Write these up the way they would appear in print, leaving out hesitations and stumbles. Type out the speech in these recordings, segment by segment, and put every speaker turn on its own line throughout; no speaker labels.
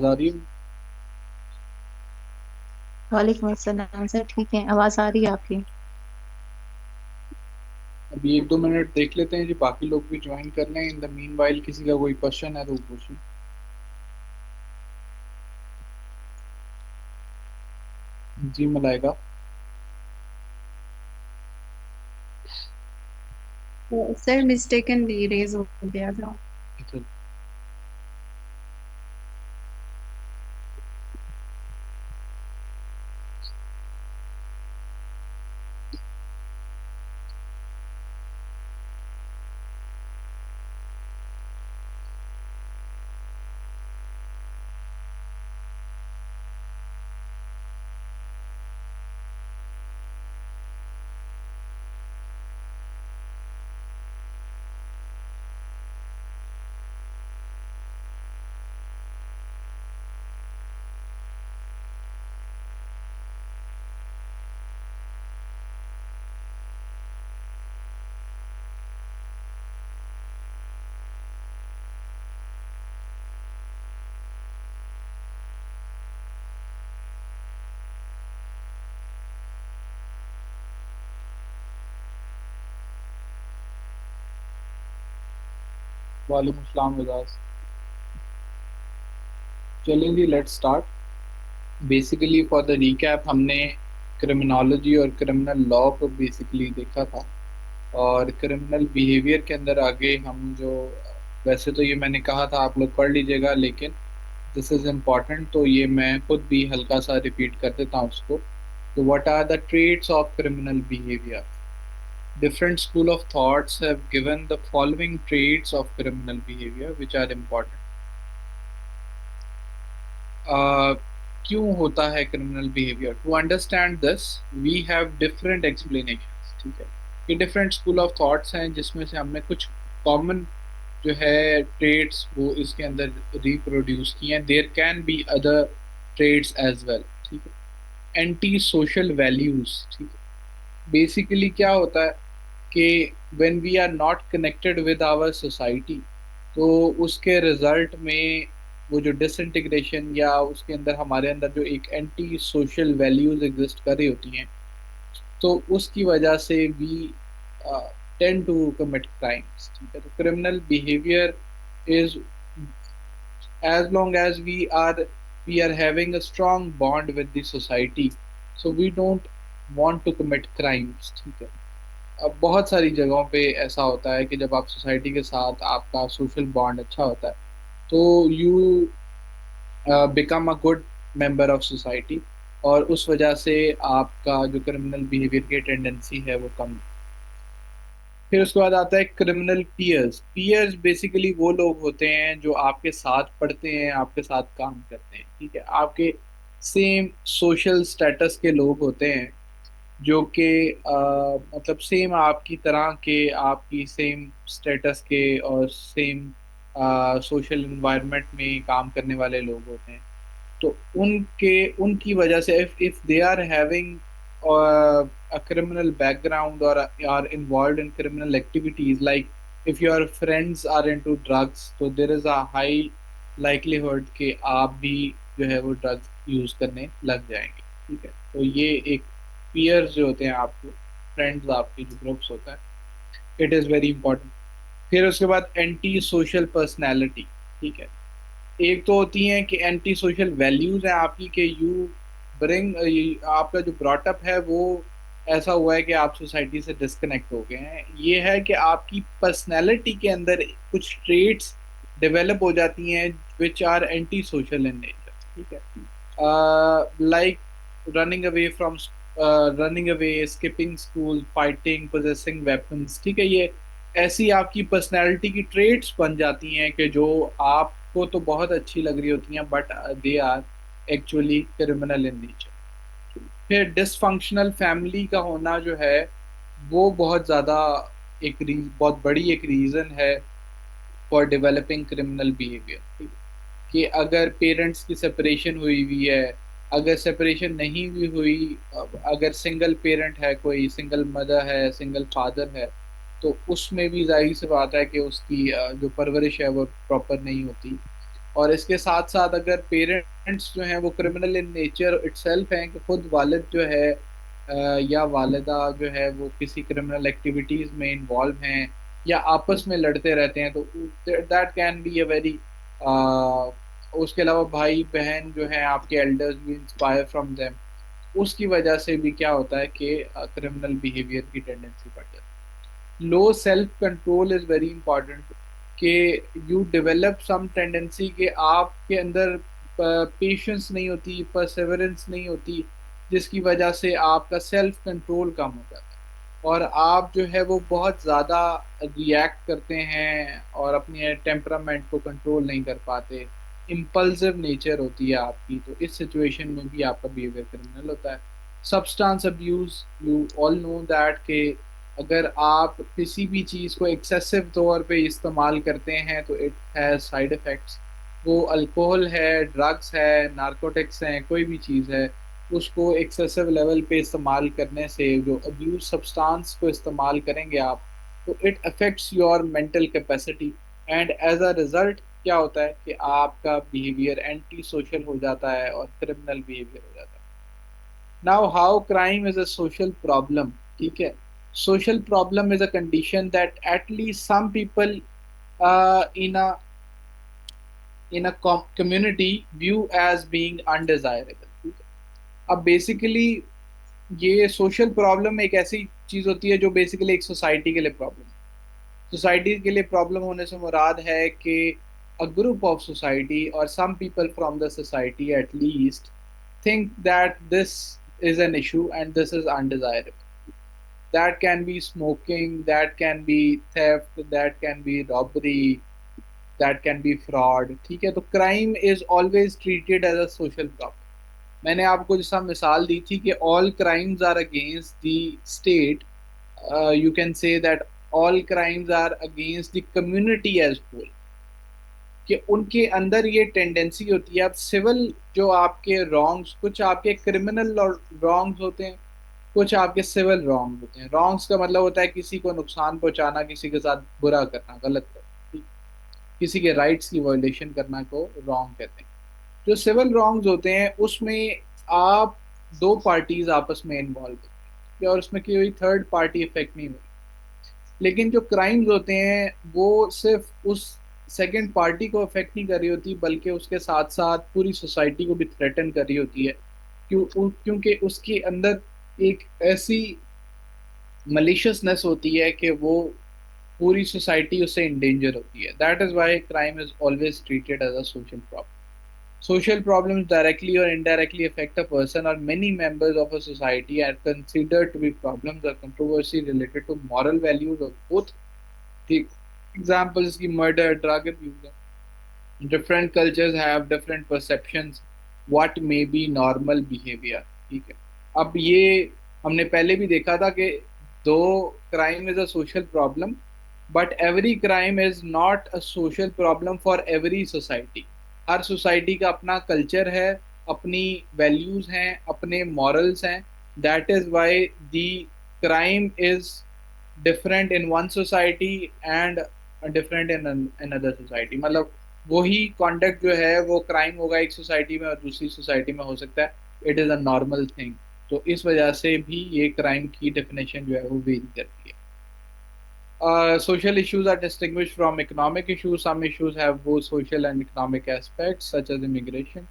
आ रही है।
वालेकुम अस्सलाम सर। ठीक है, आवाज आ रही है आपकी।
अभी 1-2 मिनट देख लेते हैं जी, बाकी लोग भी ज्वाइन कर लें। इन द मीन वाइल किसी का कोई क्वेश्चन है तो वो पूछें। जी मलाइका।
तो सर मिस्टेकनली रेज हो गया था।
अच्छा। वालेकुम अस्सलाम विदास। चलें जी, let's start. Basically for the recap, हमने क्रिमिनोलॉजी और क्रिमिनल लॉ को बेसिकली देखा था। और क्रिमिनल बिहेवियर के अंदर आगे हम जो, वैसे तो ये मैंने कहा था आप लोग पढ़ लीजिएगा, लेकिन दिस इज इम्पॉर्टेंट, तो ये मैं खुद भी हल्का सा रिपीट कर देता हूँ उसको। तो what are the traits of criminal behaviour? Different school of thoughts have given the following traits of criminal behavior which are important. Uh, क्यों होता है criminal behaviour? To understand this we have different explanations. ठीक है, ये different school of thoughts हैं जिसमें से हमने कुछ कॉमन जो है ट्रेट्स वो इसके अंदर रिप्रोड्यूस किए हैं। There can be other traits as well. ठीक है, एंटी सोशल वैल्यूज। ठीक है, बेसिकली क्या होता है कि when we are not connected with our society, तो उसके रिजल्ट में वो जो डिसइंटीग्रेशन या उसके अंदर हमारे अंदर जो एक एंटी सोशल वैल्यूज एग्जिस्ट कर रही होती हैं, तो उसकी वजह से we tend to commit crimes. ठीक है, तो criminal behaviour is as long as we are having a strong bond with the society, so we don't want to commit crimes। ठीक है, अब बहुत सारी जगहों पे ऐसा होता है कि जब आप सोसाइटी के साथ आपका सोशल बॉन्ड अच्छा होता है, तो you become a good member of society, और उस वजह से आपका जो क्रिमिनल बिहेवियर की टेंडेंसी है वो कम। फिर उसके बाद आता है क्रिमिनल पीयर्स। पीयर्स बेसिकली वो लोग होते हैं जो आपके साथ पढ़ते हैं, आपके साथ काम करते हैं। ठीक है, आपके सेम सोशल स्टेटस के लोग होते हैं, जो कि मतलब सेम आपकी तरह के, आपकी सेम स्टेटस के और सेम सोशल एनवायरनमेंट में काम करने वाले लोग होते हैं। तो उनके उनकी वजह से if they are having a criminal background or are involved in criminal activities, like if your friends are into drugs, तो there is a high likelihood कि आप भी जो है वो ड्रग्स यूज करने लग जाएंगे। ठीक है, तो ये एक पीयर्स जो होते हैं, आपको फ्रेंड्स, आपके जो ग्रुप्स होता है, इट इज़ वेरी इंपॉर्टेंट। फिर उसके बाद एंटी सोशल पर्सनैलिटी। ठीक है, एक तो होती है कि एंटी सोशल वैल्यूज है आपकी, कि यू ब्रिंग, आपका जो ब्रॉटअप है वो ऐसा हुआ है कि आप सोसाइटी से डिस्कनेक्ट हो गए हैं। ये है कि आपकी पर्सनैलिटी के अंदर कुछ ट्रेट्स डेवलप हो जाती हैं which are anti social in nature. ठीक है, like running away from running away, skipping school, fighting, possessing weapons. ठीक है, ये ऐसी आपकी पर्सनैलिटी की ट्रेट्स बन जाती हैं कि जो आपको तो बहुत अच्छी लग रही होती हैं, but they are actually criminal in nature. फिर डिसफंक्शनल फैमिली का होना जो है वो बहुत ज़्यादा बहुत बड़ी एक रीज़न है फॉर डेवलपिंग क्रिमिनल बिहेवियर। कि अगर पेरेंट्स की सेपरेशन हुई हुई है, अगर सेपरेशन नहीं भी हुई, अगर सिंगल पेरेंट है, कोई सिंगल मदर है, सिंगल फादर है, तो उसमें भी जाहिर सी बात है कि उसकी जो परवरिश है वो प्रॉपर नहीं होती। और इसके साथ साथ अगर पेरेंट्स जो हैं वो क्रिमिनल इन नेचर इटसेल्फ हैं, कि खुद वालिद जो है या वालिदा जो है वो किसी क्रिमिनल एक्टिविटीज में इन्वॉल्व हैं या आपस में लड़ते रहते हैं, तो that can be a very, उसके अलावा भाई बहन जो है आपके एल्डर्स भी इंस्पायर फ्रॉम देम, उसकी वजह से भी क्या होता है कि क्रिमिनल बिहेवियर की टेंडेंसी बढ़ जाती है। Low self control is very important, कि यू डेवलप सम टेंडेंसी कि आपके अंदर पेशेंस नहीं होती, परसेवरेंस नहीं होती, जिसकी वजह से आपका सेल्फ कंट्रोल कम हो जाता है और आप जो है वो बहुत ज़्यादा रिएक्ट करते हैं और अपने टेम्परामेंट को कंट्रोल नहीं कर पाते, इम्पल्सिव नेचर होती है आपकी, तो इस सिचुएशन में भी आपका बिहेवियर क्रिमिनल होता है। Substance abuse, you all know that के अगर आप किसी भी चीज़ को एक्सेसिव तौर पे इस्तेमाल करते हैं तो इट हैज़ साइड इफ़ेक्ट्स। वो अल्कोहल है, ड्रग्स है, नारकोटिक्स हैं, कोई भी चीज़ है, उसको एक्सेसिव लेवल पे इस्तेमाल करने से, जो अब्यूज सब्सटेंस को इस्तेमाल करेंगे आप, तो it affects your mental capacity and as a result क्या होता है कि आपका बिहेवियर एंटी सोशल हो जाता है और क्रिमिनल बिहेवियर हो जाता है। Now how crime is a social problem, ठीक है। Social problem is a condition that at least some people in a community view as being undesirable, ठीक है। अब बेसिकली ये सोशल प्रॉब्लम एक ऐसी चीज होती है जो बेसिकली एक सोसाइटी के लिए प्रॉब्लम है। सोसाइटी के लिए प्रॉब्लम होने से मुराद है कि अ ग्रुप ऑफ सोसाइटी और some people from the society at think that this is an issue and this is undesirable. That can be smoking, that can be theft, that can be robbery, that can be fraud, ठीक है। तो crime is always treated as a social problem. मैंने आपको जैसा मिसाल दी थी कि all crimes are against the state, you can say that all crimes are against the community as whole, कि उनके अंदर ये टेंडेंसी होती है। अब सिविल जो आपके रॉन्ग्स, कुछ आपके क्रिमिनल रॉन्ग्स होते हैं, कुछ आपके सिविल रॉन्ग्स होते हैं। रॉन्ग्स का मतलब होता है किसी को नुकसान पहुंचाना, किसी के साथ बुरा करना, गलत करना, ठीक? किसी के राइट्स की वायलेशन करना को रॉन्ग कहते हैं। जो सिविल रॉन्ग्स होते हैं उसमें आप दो पार्टीज आपस में इन्वॉल्व होती है और उसमें कोई थर्ड पार्टी इफेक्ट नहीं होती। लेकिन जो क्राइम्स होते हैं वो सिर्फ उस सेकंड पार्टी को अफेक्ट नहीं कर रही होती, बल्कि उसके साथ साथ पूरी सोसाइटी को भी थ्रेटन कर रही होती है। क्योंकि उसके अंदर एक ऐसी मलिशियसनेस होती है कि वो पूरी सोसाइटी उससे इंडेंजर होती है। That is why crime is always treated as a social problem. Social problems directly or indirectly affect a person or many members of a society are considered to be problems or controversy related to moral values of both the examples की murder, drug abuse. Different cultures have different perceptions what may be normal behavior, ठीक है। अब ये हमने पहले भी देखा था कि दो crime is a social problem, but every crime is not a social problem for every society. Her society का अपना कल्चर है, अपनी वैल्यूज हैं, अपने मॉरल्स हैं। That is why the crime is different in one society and different in another society. मतलब वही conduct जो है वो क्राइम होगा एक सोसाइटी में और दूसरी सोसाइटी में हो सकता है। It is a normal thing. तो इस वजह से भी ये क्राइम की डेफिनेशन जो है वो वेरी करती है। Social issues are distinguished from economic issues. Some issues have both social and economic aspects, such as immigration.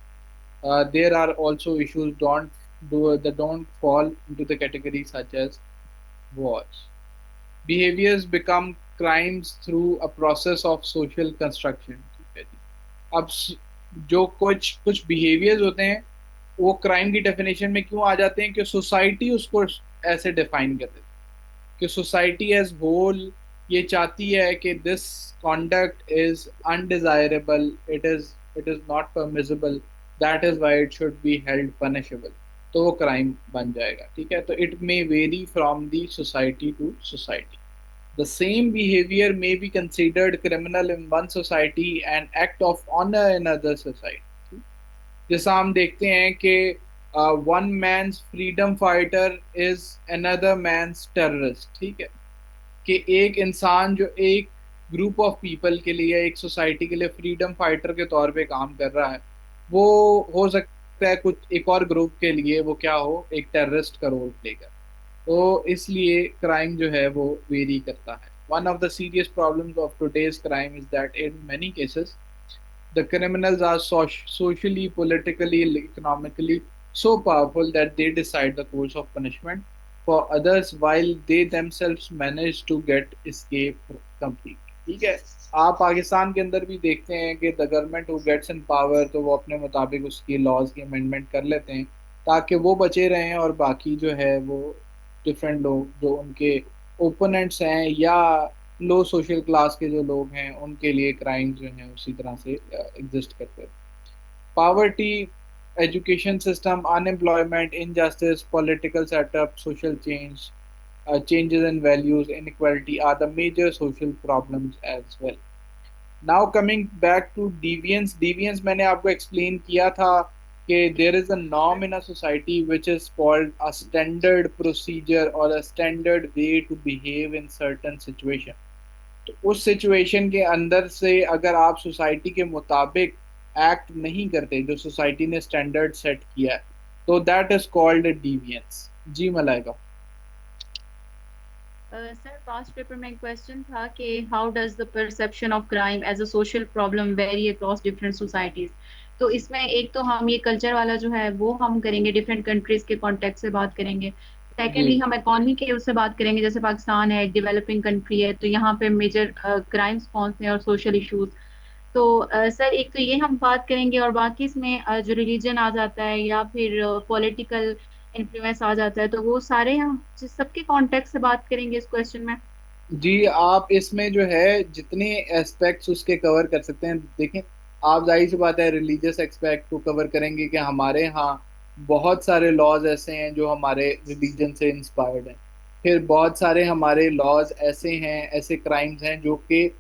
There are also issues that don't fall into the category such as wars. Behaviors become crimes through a process of social construction, ठीक है जी। अब जो कुछ कुछ behaviours होते हैं वो crime की डेफिनेशन में क्यों आ जाते हैं कि सोसाइटी उसको ऐसे डिफाइन कर देती है कि सोसाइटी एज होल ये चाहती है कि this conduct is undesirable, it is not permissible, that is why it should be held punishable, तो वो क्राइम बन जाएगा, ठीक है। तो it may vary from the society to society. The same behavior may be considered criminal in one society and act of honor in other society। जैसा हम देखते हैं कि one man's freedom fighter is another man's terrorist, ठीक है। कि एक इंसान जो एक ग्रुप ऑफ पीपल के लिए, एक सोसाइटी के लिए फ्रीडम फाइटर के तौर पे काम कर रहा है, वो हो सकता है कुछ एक और ग्रुप के लिए वो क्या हो, एक टेररिस्ट का रोल प्ले कर। तो इसलिए क्राइम जो है वो वेरी करता है। One of the serious problems of today's crime is that in many cases the criminals are socially, politically, economically so powerful that they decide the course of punishment for others while they themselves manage to get escape complete। ठीक है। आप पाकिस्तान के अंदर भी देखते हैं कि the government who gets in power, तो वो अपने मुताबिक उसकी लॉज की अमेंडमेंट कर लेते हैं ताकि वो बचे रहें, और बाकी जो है वो डिफरेंट लोग जो उनके ओपोनेंट्स हैं या लो सोशल क्लास के जो लोग हैं उनके लिए क्राइम जो हैं उसी तरह से एग्जिस्ट करते हैं। Poverty, education system, unemployment, injustice, political setup, social change, changes in values, inequality are the major social problems as well। Now coming back to deviance, deviance मैंने आपको एक्सप्लेन किया था कि there is a norm in a society which is called a standard procedure और a standard way to behave in certain situation. तो उस situation के अंदर से अगर आप सोसाइटी के मुताबिक एक्ट नहीं करते, जो सोसाइटी ने स्टैंडर्ड सेट किया है, तो दैट इज कॉल्ड डिवियंस। जी मलाइका।
सर पास्ट पेपर में क्वेश्चन था कि how does the perception of crime as a social problem vary across different societies. तो इसमें एक तो हम ये कल्चर वाला जो है वो हम करेंगे, डिफरेंट कंट्रीज के कॉन्टेक्स्ट से बात करेंगे।
जी
सेकेंडली हम इकॉनमी के उससे बात करेंगे, जैसे पाकिस्तान है, डेवलपिंग कंट्री है, तो यहाँ पे मेजर क्राइम्स कौन से हैं और सोशल इश्यूज। तो सर एक तो ये हम बात करेंगे, और बाकी इसमें जो रिलीजन आ जाता है या फिर पॉलिटिकल इन्फ्लुएंस आ जाता है, तो वो सारे हम सबके कॉन्टेक्स्ट से बात करेंगे इस क्वेश्चन में।
जी, आप इसमें जो है जितने एस्पेक्ट्स उसके कवर कर सकते हैं देखें। आप जाहिर सी बात है रिलीजियस एस्पेक्ट को कवर करेंगे कि हमारे यहाँ बहुत सारे लॉज ऐसे हैं जो हमारे रिलीजन से इंस्पायर्ड हैं। फिर बहुत सारे हमारे लॉज ऐसे हैं, ऐसे क्राइम्स हैं जो कि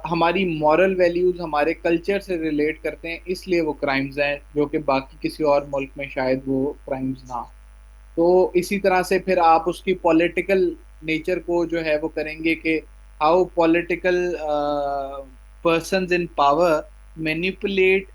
हमारी मॉरल वैल्यूज, हमारे कल्चर से रिलेट करते हैं, इसलिए वो क्राइम्स हैं जो कि बाकी किसी और मुल्क में शायद वो क्राइम्स ना हो। तो इसी तरह से फिर आप उसकी पॉलिटिकल नेचर को जो है वो करेंगे कि how political persons in power manipulate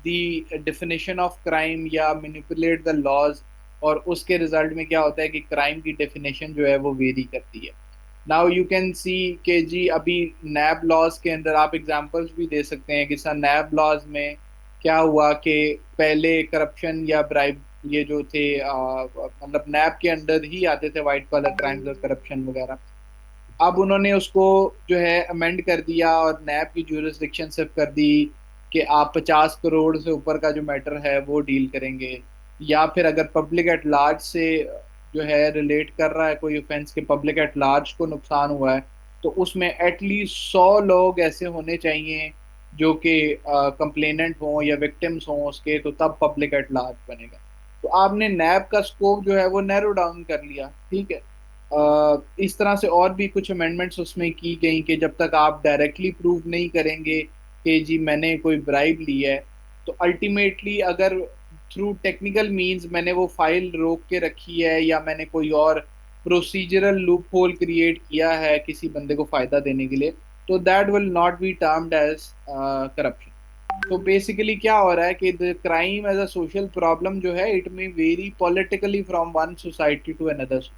the definition of crime या मैनिपुलेट द लॉज, और उसके रिजल्ट में क्या होता है कि क्राइम की डेफिनेशन जो है वो वेरी करती है। नाउ यू कैन सी के जी अभी नैब लॉज के अंदर आप एग्जांपल्स भी दे सकते हैं कि सर नैब लॉज में क्या हुआ कि पहले करप्शन या ब्राइब ये जो थे मतलब नैब के अंडर ही आते थे वाइट कॉलर क्राइम्स और करप्शन वगैरह। अब उन्होंने उसको जो है अमेंड कर दिया और नैब की ज्यूरिसडिक्शन सिर्फ कर दी कि आप 50 करोड़ से ऊपर का जो मैटर है वो डील करेंगे, या फिर अगर पब्लिक एट लार्ज से जो है रिलेट कर रहा है कोई ऑफेंस के पब्लिक एट लार्ज को नुकसान हुआ है, तो उसमें एटलीस्ट 100 लोग ऐसे होने चाहिए जो कि कंप्लेनेंट हों या विक्टिम्स हों उसके, तो तब पब्लिक एट लार्ज बनेगा। तो आपने नैब का स्कोप जो है वो नैरो डाउन कर लिया। ठीक है। इस तरह से और भी कुछ अमेंडमेंट्स उसमें की गई कि जब तक आप डायरेक्टली प्रूव नहीं करेंगे कि जी मैंने कोई ब्राइब ली है, तो अल्टीमेटली अगर थ्रू टेक्निकल मींस मैंने वो फाइल रोक के रखी है या मैंने कोई और प्रोसीजरल लूप होल क्रिएट किया है किसी बंदे को फायदा देने के लिए, तो that will not be termed as corruption. तो बेसिकली क्या हो रहा है कि the crime as a social problem जो है it may vary politically from one society to another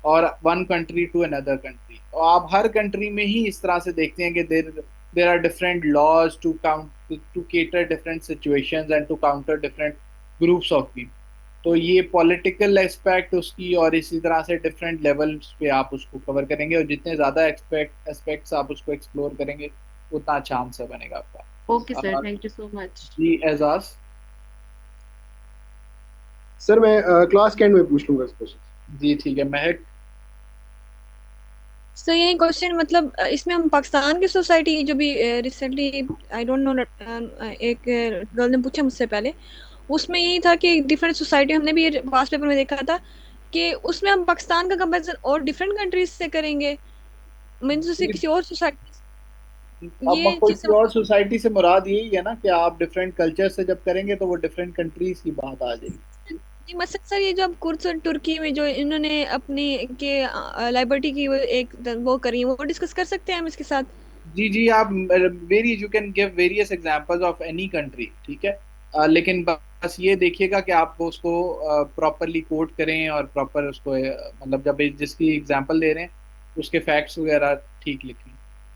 और one country to another country. और आप हर कंट्री में ही इस तरह से देखते हैं कि there there are different laws to count to cater different situations and to counter different groups of people. तो ये पॉलिटिकल एस्पेक्ट उसकी, और इसी तरह से डिफरेंट लेवल्स पे आप उसको कवर करेंगे, और जितने ज़्यादा एस्पेक्ट्स आप उसको एक्सप्लोर करेंगे उतना अच्छा आंसर बनेगा
ओके सर,
आपका।
Thank you so much.
जी एजाज।
सर मैं क्लास के एंड में पूछ लूंगा इस क्वेश्चन।
जी ठीक है महक।
सो ये क्वेश्चन मतलब इसमें हम पाकिस्तान की सोसाइटी जो भी रिसेंटली आई डोंट नो एक गर्ल ने पूछा मुझसे पहले, उसमें यही था कि डिफरेंट सोसाइटी, हमने भी ये पास्ट पेपर में देखा था कि उसमें हम पाकिस्तान का कंपैरिजन और डिफरेंट कंट्रीज से करेंगे, मीन्स उसे किसी और सोसाइटी,
अब
ये
कोई
चीज
और सोसाइटी से मुराद यही है ना कि आप डिफरेंट कल्चर से जब करेंगे तो वो डिफरेंट कंट्रीज की बात आ जाएगी।
ये मसलन सर, ये जो अब कुर्स और तुर्की में जो इन्होंने अपनी के लिबर्टी की वो एक वो करी है, वो डिस्कस कर सकते हैं हम इसके साथ।
जी जी, आप very you can give various examples of any country, ठीक है। लेकिन बस ये देखिएगा कि आप उसको प्रॉपरली कोट करें और प्रॉपर उसको मतलब जब जिसकी एग्जांपल दे रहे हैं उसके फैक्ट्स वगैरह ठीक लिखें।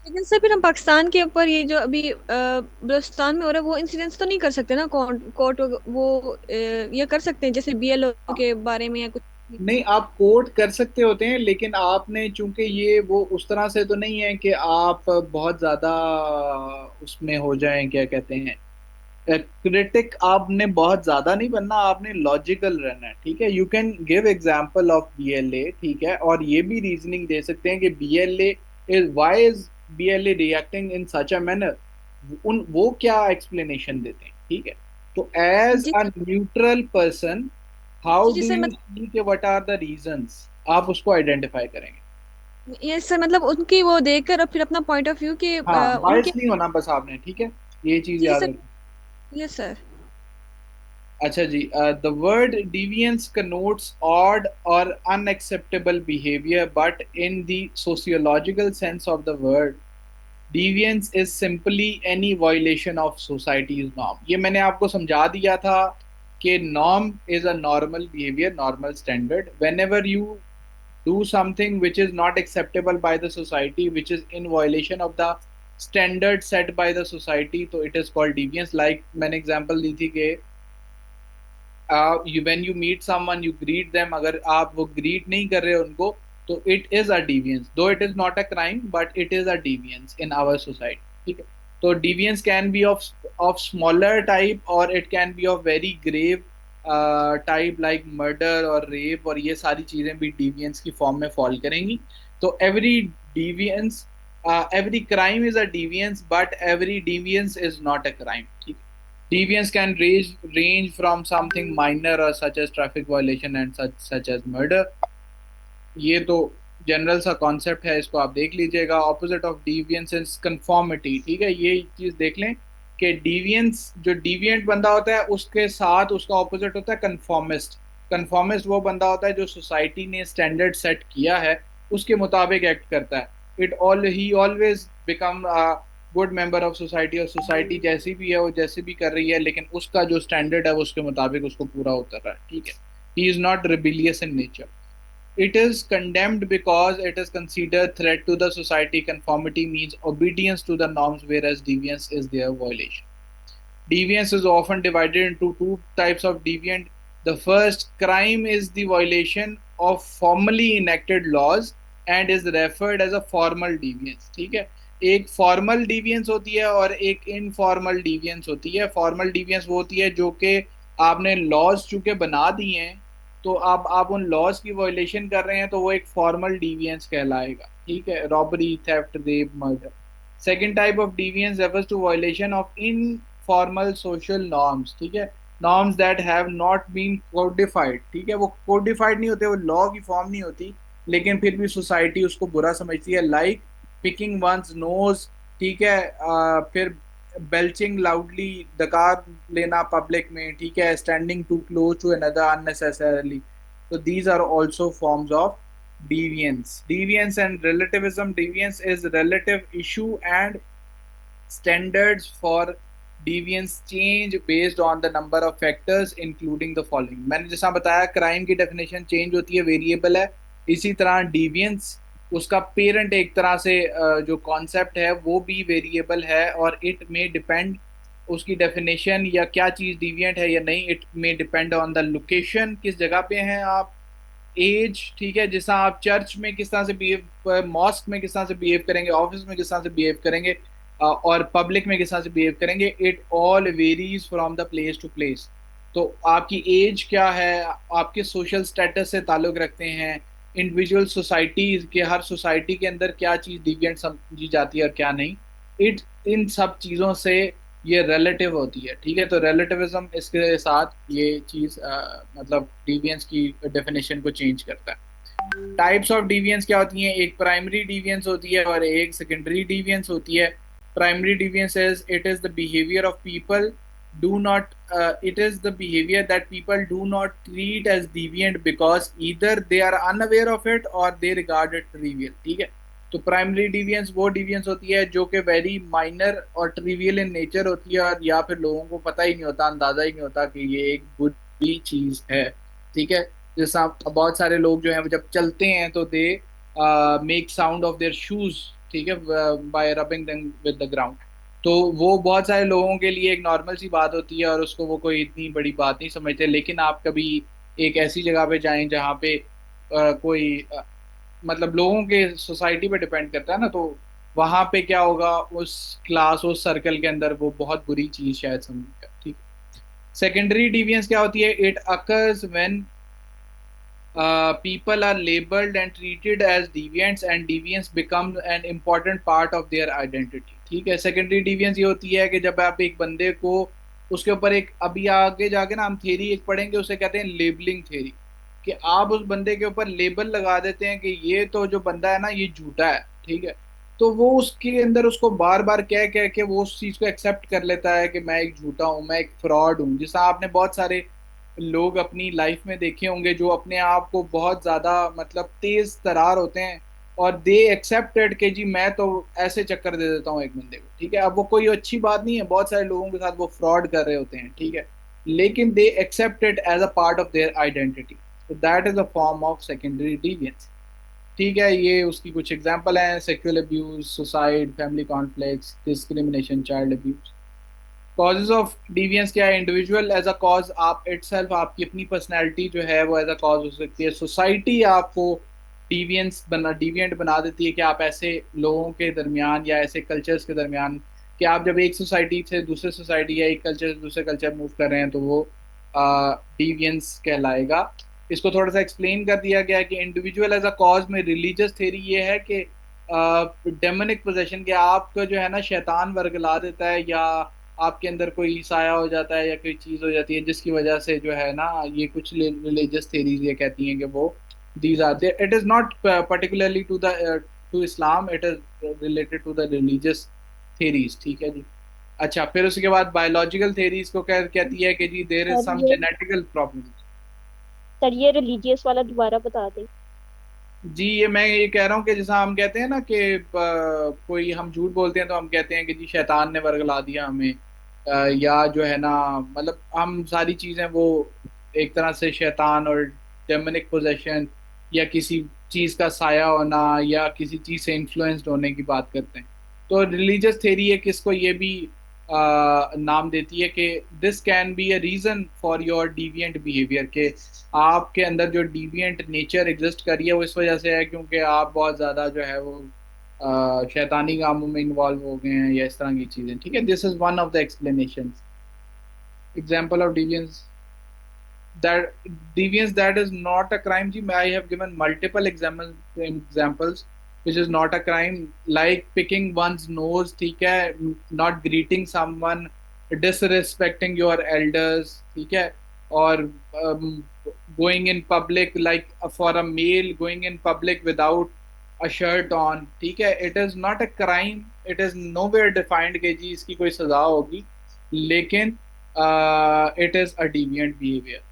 लेकिन सर फिर हम पाकिस्तान के ऊपर ये जो अभी बलूचिस्तान में हो रहा है वो इंसिडेंट्स तो नहीं कर सकते ना, कोर्ट कोर्ट वो ये कर सकते हैं जैसे बीएलओ के बारे में या कुछ।
नहीं, आप कोट कर सकते होते हैं, लेकिन आपने चूंकि ये वो उस तरह से तो नहीं है कि आप बहुत ज्यादा उसमें हो जाएं, क्या कहते हैं, क्रिटिक आपने बहुत ज्यादा नहीं बनना, आपने लॉजिकल रहना है, ठीक है। You can give example of BLA, ठीक है, और ये भी रीजनिंग दे सकते हैं कि BLA is why is BLA reacting in such a manner, उन वो क्या एक्सप्लेनेशन देते हैं, ठीक है। तो एज
जी
अ न्यूट्रल पर्सन हाउ
जी
डू
सर,
यू
मतलब
सी के व्हाट आर द रीजंस, आप उसको आइडेंटिफाई करेंगे।
ये सर मतलब उनकी वो देखकर और फिर अपना पॉइंट ऑफ व्यू कि
हाँ,
उनके।
बायस नहीं होना बस आपने, ठीक है, ये चीज
जी जी
याद
सर।
रखिए।
Yes sir.
अच्छा जी, the word deviance connotes odd or unacceptable behavior, but in the sociological sense of the word, deviance is simply any violation of society's norm. ये मैंने आपको समझा दिया था कि norm is a normal behavior, normal standard. Whenever you do something which is not acceptable by the society, which is in violation of the standard set by the society, तो it is called deviance. Like मैंने example दी थी कि when you meet someone you greet them, अगर आप वो greet नहीं कर रहे उनको, तो it is a deviance, though it is not a crime but it is a deviance in our society, ठीक है। तो deviance can be of smaller type or it can be of very grave type like murder और rape, और ये सारी चीजें भी deviance की फॉर्म में फॉल करेंगी। तो every deviance, every crime is a deviance but every deviance is not a crime, ठीक है। Deviance can range from something minor or such as traffic violation and such as murder. ये तो general सा concept है, इसको आप देख लीजिएगा। Opposite of deviance is conformity, ठीक है, ये चीज देख लें कि डिवियंस, जो डिवियंट बंदा होता है उसके साथ उसका ऑपोजिट होता है कंफॉर्मिस्ट। कंफॉर्मिस्ट वो बंदा होता है जो सोसाइटी ने स्टैंडर्ड सेट किया है उसके मुताबिक एक्ट करता है। ही always become good member of society, और सोसाइटी जैसी भी है वो जैसे भी कर रही है, लेकिन उसका जो स्टैंडर्ड है वो उसके मुताबिक उसको पूरा उतर रहा है, ठीक है। He is not rebellious in nature. It is condemned because it is considered threat to the society. Conformity means obedience to the norms, whereas deviance is their violation. Deviance is often divided into two types of deviant. The first, crime, is the violation of formally enacted laws and is referred as a formal deviance, ठीक है। एक formal deviance होती है और एक informal deviance होती है। Formal deviance वो होती है जो कि आपने लॉज चूंकि बना दिए हैं, तो आप उन लॉज की वायलेशन कर रहे हैं, तो वो एक फॉर्मल डिवियंस कहलाएगा, ठीक है। Robbery, theft, rape, murder. Second type of deviance refers to violation of informal social norms, ठीक है। Norms that have not been codified, ठीक है, वो कोडिफाइड नहीं होते, वो लॉ की फॉर्म नहीं होती, लेकिन फिर भी सोसाइटी उसको बुरा समझती है। लाइक पिकिंग वंस नोज, ठीक है, फिर बेल्चिंग लाउडली, डकार लेना पब्लिक में, ठीक है, standing too close to another unnecessarily. तो these are also forms of deviance. Deviance and relativism. Deviance is relative issue and standards for deviance change based on the number of factors including the following. मैंने जैसा बताया crime की definition change होती है, variable है, इसी तरह deviance उसका पेरेंट एक तरह से जो कॉन्सेप्ट है वो भी वेरिएबल है, और इट में डिपेंड उसकी डेफिनेशन या क्या चीज़ डिविएंट है या नहीं, इट में डिपेंड ऑन द लोकेशन, किस जगह पे हैं आप, एज, ठीक है, जैसा आप चर्च में किस तरह से बिहेव, मॉस्क में किस तरह से बिहेव करेंगे, ऑफिस में किस तरह से बिहेव करेंगे, और पब्लिक में किस तरह से बिहेव करेंगे, it all varies from the place to place. तो आपकी एज क्या है, आपके सोशल स्टेटस से ताल्लुक रखते हैं, इंडिविजुअल सोसाइटीज के, हर सोसाइटी के अंदर क्या चीज़ डिविएंट समझी जाती है और क्या नहीं, इट इन सब चीज़ों से ये रिलेटिव होती है, ठीक है। तो रिलेटिविज्म इसके साथ ये चीज़ मतलब डिविएंस की डेफिनेशन को चेंज करता है। टाइप्स ऑफ डिविएंस क्या होती हैं, एक प्राइमरी डिविएंस होती है और एक सेकेंडरी डिविएंस होती है। Primary deviance is it is the behaviour of people do not it is the behavior that people do not treat as deviant because either they are unaware of it or they regard it trivial, ठीक है। तो primary deviance वो deviance होती है जो कि very minor और trivial in nature होती है, और या फिर लोगों को पता ही नहीं होता, अंदाजा ही नहीं होता कि ये एक बुरी चीज है, ठीक है। जैसा बहुत सारे लोग जो हैं जब चलते हैं तो they make sound of their shoes, ठीक है, bye rubbing them with the ground. तो वो बहुत सारे लोगों के लिए एक नॉर्मल सी बात होती है और उसको वो कोई इतनी बड़ी बात नहीं समझते। लेकिन आप कभी एक ऐसी जगह पे जाएं जहाँ पे कोई मतलब लोगों के सोसाइटी पे डिपेंड करता है ना, तो वहां पे क्या होगा, उस क्लास उस सर्कल के अंदर वो बहुत बुरी चीज शायद समझेगा, ठीक। सेकेंडरी डिवियंस क्या होती है? It occurs when people are labeled and treated as deviants and deviance becomes an important part of their identity, ठीक है। सेकेंडरी डिवियंस ये होती है कि जब आप एक बंदे को उसके ऊपर एक, अभी आगे जाके ना हम थेरी एक पढ़ेंगे उसे कहते हैं लेबलिंग थेरी, कि आप उस बंदे के ऊपर लेबल लगा देते हैं कि ये तो जो बंदा है ना ये झूठा है, ठीक है। तो वो उसके अंदर उसको बार बार कह कह के वो उस चीज को एक्सेप्ट कर लेता है कि मैं एक झूठा हूँ, मैं एक फ्रॉड हूँ। जैसा आपने बहुत सारे लोग अपनी लाइफ में देखे होंगे जो अपने आप को बहुत ज्यादा मतलब तेज तरार होते हैं और दे एक्सेप्टेड कि जी मैं तो ऐसे चक्कर दे देता हूँ एक बंदे को, ठीक है। अब वो कोई अच्छी बात नहीं है, बहुत सारे लोगों के साथ वो फ्रॉड कर रहे होते हैं, ठीक है, लेकिन they accept it as a part of their identity. तो that is a form of secondary deviance, ठीक है। ये उसकी कुछ एग्जांपल हैं: sexual abuse, suicide, family conflicts, discrimination, child abuse. Causes of deviance क्या है? इंडिविजुअल एज अ कॉज, आप इटसेल्फ आपकी अपनी पर्सनैलिटी जो है वो एज अ कॉज हो सकती है। सोसाइटी आपको डिविएंट बना देती है कि आप ऐसे लोगों के दरमियान या ऐसे कल्चर्स के दरमियान, कि आप जब एक सोसाइटी से दूसरे सोसाइटी या एक कल्चर से दूसरे कल्चर मूव कर रहे हैं तो वो डिवियंस कहलाएगा। इसको थोड़ा सा एक्सप्लेन कर दिया गया है कि इंडिविजुअल एज अ कॉज में रिलीजियस थेरी ये है कि डेमोनिक पोजेशन, के आपका जो है ना शैतान वर्गला देता है या आपके अंदर कोई साया हो जाता है या कोई चीज हो जाती है जिसकी वजह से जो है ना, ये कुछ रिलीजियस थेरीज ये कहती हैं कि वो these are there, it is not particularly to the to Islam, it is related to the religious theories, ठीक है जी। अच्छा, फिर उसके बाद बायोलॉजिकल थेरीज को कहती है कि जी देयर इज
सर
सम
ये
जेनेटिकल प्रॉब्लम।
सर ये रिलीजियस वाला दोबारा बता दें।
जी, ये मैं ये कह रहा हूँ कि जैसा हम कहते हैं ना कि कोई हम झूठ बोलते हैं तो हम कहते हैं कि जी शैतान ने वर्गला दिया हमें, या जो है ना मतलब हम सारी चीज़ें वो एक तरह से शैतान और डेमोनिक पोजेशन या किसी चीज़ का साया होना या किसी चीज़ से इन्फ्लुएंस्ड होने की बात करते हैं। तो रिलीजियस थेरी है किसको ये भी नाम देती है कि this can be a reason for your deviant behaviour, के आपके अंदर जो डिविएंट नेचर एग्जिस्ट कर रही है वो इस वजह से है क्योंकि आप बहुत ज़्यादा जो है वो शैतानी कामों में इन्वॉल्व हो गए हैं या इस तरह की चीज़ें, ठीक है। This is one of the explanation. Example of deviance that is not a crime ji, I have given multiple examples which is not a crime, like picking one's nose, ठीक है, not greeting someone, disrespecting your elders, ठीक है, और going in public, like for a male going in public without a shirt on, ठीक है, it is not a crime, it is nowhere defined कि जी इसकी कोई सजा होगी, लेकिन it is a deviant behavior।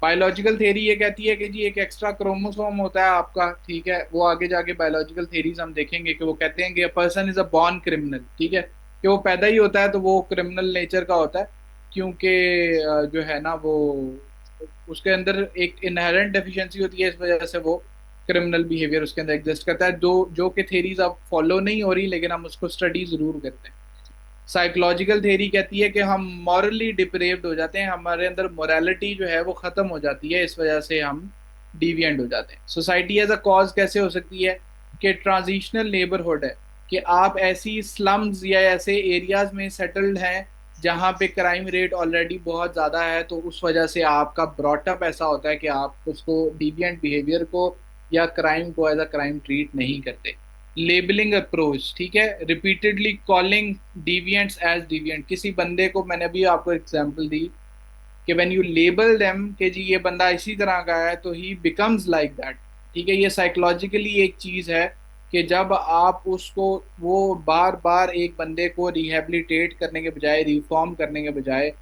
Biological theory ये कहती है कि जी एक एक्स्ट्रा क्रोमोसोम होता है आपका, ठीक है, वो आगे जाके बायोलॉजिकल थेरीज हम देखेंगे कि वो कहते हैं कि a person is a born criminal, ठीक है, कि वो पैदा ही होता है तो वो क्रिमिनल नेचर का होता है क्योंकि जो है ना वो उसके अंदर एक इनहेरेंट डेफिशिएंसी होती है, इस वजह से वो क्रिमिनल बिहेवियर उसके अंदर एग्जिस्ट करता है, जो कि थेरीज अब फॉलो नहीं हो रही लेकिन हम उसको स्टडी जरूर करते हैं। साइकोलॉजिकल थेरी कहती है कि हम मॉरली डिप्रेव्ड हो जाते हैं, हमारे अंदर मोरालिटी जो है वो खत्म हो जाती है, इस वजह से हम डिविएंट हो जाते हैं। सोसाइटी एज अ कॉज कैसे हो सकती है? कि ट्रांजिशनल नेबरहुड है, कि आप ऐसी स्लम्स या ऐसे एरियाज में सेटल्ड हैं जहाँ पे क्राइम रेट ऑलरेडी बहुत ज़्यादा है, तो उस वजह से आपका ब्रॉटअप ऐसा होता है कि आप उसको डिविएंट बिहेवियर को या क्राइम को एज अ क्राइम ट्रीट नहीं करते। लेबलिंग अप्रोच, ठीक है, रिपीटेडली कॉलिंग डिविएंट्स एज डिविएंट, किसी बंदे को मैंने अभी आपको एग्जांपल दी कि व्हेन यू लेबल देम कि जी ये बंदा इसी तरह का है तो ही बिकम्स लाइक दैट, ठीक है। ये साइकोलॉजिकली एक चीज है कि जब आप उसको, वो बार बार एक बंदे को रिहेबिलिटेट करने के बजाय, रिफॉर्म करने के बजाय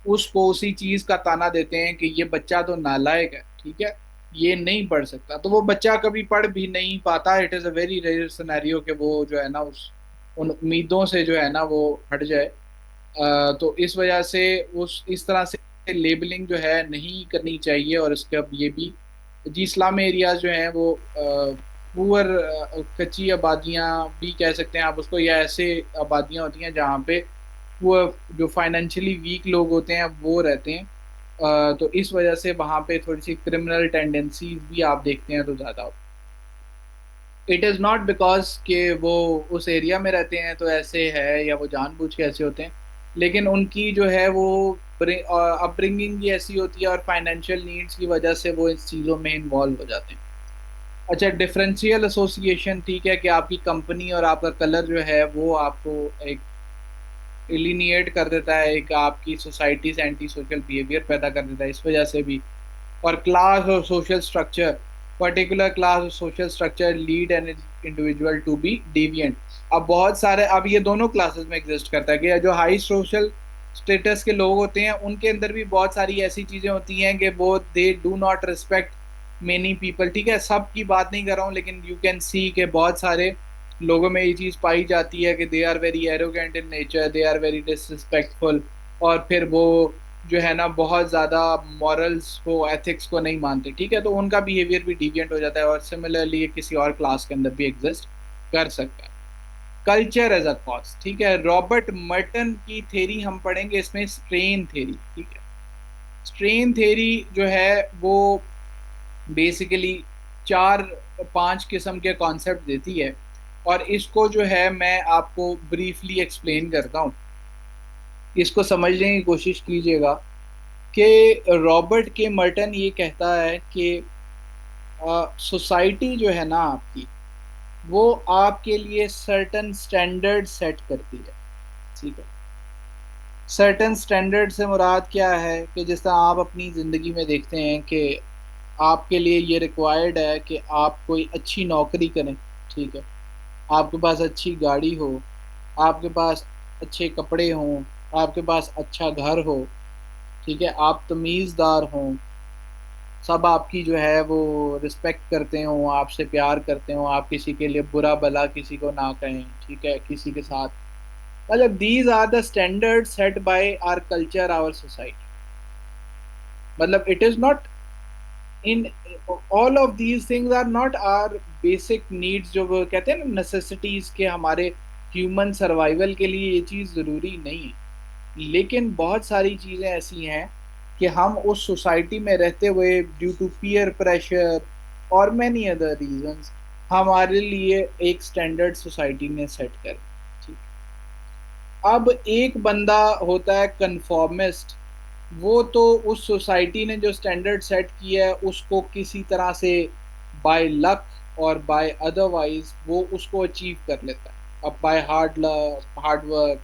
उसको उसी चीज का ताना देते हैं कि ये बच्चा तो नालायक है, ठीक है, ये नहीं पढ़ सकता, तो वो बच्चा कभी पढ़ भी नहीं पाता। It is a very rare scenario कि वो जो है ना उस उन उम्मीदों से जो है ना वो हट जाए। तो इस वजह से उस इस तरह से लेबलिंग जो है नहीं करनी चाहिए। और इसके अब ये भी जी इस्लाम एरियाज जो हैं वो पुअर, कच्ची आबादियां भी कह सकते हैं आप उसको, या ऐसे आबादियां होती हैं जहाँ पे वो जो फाइनेंशियली वीक लोग होते हैं वो रहते हैं। तो इस वजह से वहाँ पे थोड़ी सी क्रिमिनल टेंडेंसीज भी आप देखते हैं तो ज़्यादा। इट इज़ नॉट बिकॉज कि वो उस एरिया में रहते हैं तो ऐसे है, या वो जानबूझ के ऐसे होते हैं, लेकिन उनकी जो है वो अपब्रिंगिंग भी ऐसी होती है और फाइनेंशियल नीड्स की वजह से वो इस चीज़ों में इन्वॉल्व हो जाते हैं। अच्छा, डिफरेंशियल एसोसिएशन, ठीक है, कि आपकी कंपनी और आपका कलर जो है वो आपको एक एलिनिएट कर देता है, एक आपकी सोसाइटी से एंटी सोशल बिहेवियर पैदा कर देता है, इस वजह से भी। और क्लास और सोशल स्ट्रक्चर, पर्टिकुलर क्लास और social structure lead an individual to be deviant. अब बहुत सारे, अब ये दोनों क्लासेस में एग्जिस्ट करता है कि जो हाई सोशल स्टेटस के लोग होते हैं उनके अंदर भी बहुत सारी ऐसी चीजें होती हैं कि वो they do not respect many people, ठीक है, सब की बात नहीं कर रहा हूँ, लेकिन यू कैन सी के बहुत सारे लोगों में ये चीज़ पाई जाती है कि they are very arrogant in nature, they are very disrespectful, और फिर वो जो है ना बहुत ज़्यादा मॉरल्स को, एथिक्स को नहीं मानते, ठीक है, तो उनका बिहेवियर भी डिविएंट हो जाता है। और सिमिलरली ये किसी और क्लास के अंदर भी एग्जिस्ट कर सकता है। कल्चर एज अ कॉज, ठीक है, रॉबर्ट मर्टन की थेरी हम पढ़ेंगे इसमें, स्ट्रेन थेरी, ठीक है। स्ट्रेन थेरी जो है वो बेसिकली 4-5 किस्म के कॉन्सेप्ट देती है, और इसको जो है मैं आपको ब्रीफली एक्सप्लेन करता हूँ, इसको समझने की कोशिश कीजिएगा। कि रॉबर्ट के मर्टन ये कहता है कि सोसाइटी जो है ना आपकी, वो आपके लिए सर्टन स्टैंडर्ड सेट करती है, ठीक है। सर्टन स्टैंडर्ड से मुराद क्या है कि जिस तरह आप अपनी ज़िंदगी में देखते हैं कि आपके लिए ये रिक्वायर्ड है कि आप कोई अच्छी नौकरी करें, ठीक है, आपके पास अच्छी गाड़ी हो, आपके पास अच्छे कपड़े हों, आपके पास अच्छा घर हो, ठीक है, आप तमीज़दार हों, सब आपकी जो है वो रिस्पेक्ट करते हों, आपसे प्यार करते हों, आप किसी के लिए बुरा भला किसी को ना कहें, ठीक है, किसी के साथ, मतलब these are the standard set by our culture, our society. मतलब it is not in all of these things are not are basic needs, जो वो कहते हैं ना नेसेसिटीज के, हमारे ह्यूमन सर्वाइवल के लिए ये चीज़ ज़रूरी नहीं है, लेकिन बहुत सारी चीज़ें ऐसी हैं कि हम उस सोसाइटी में रहते हुए ड्यू टू पीयर प्रेशर और मैनी अदर रीजंस हमारे लिए एक स्टैंडर्ड सोसाइटी ने सेट कर, ठीक। अब एक बंदा होता है कन्फॉर्मिस्ट, वो तो उस सोसाइटी ने जो स्टैंडर्ड सेट किया है उसको किसी तरह से बाय लक और बाय अदरवाइज वो उसको अचीव कर लेता है, अब बाय हार्ड वर्क,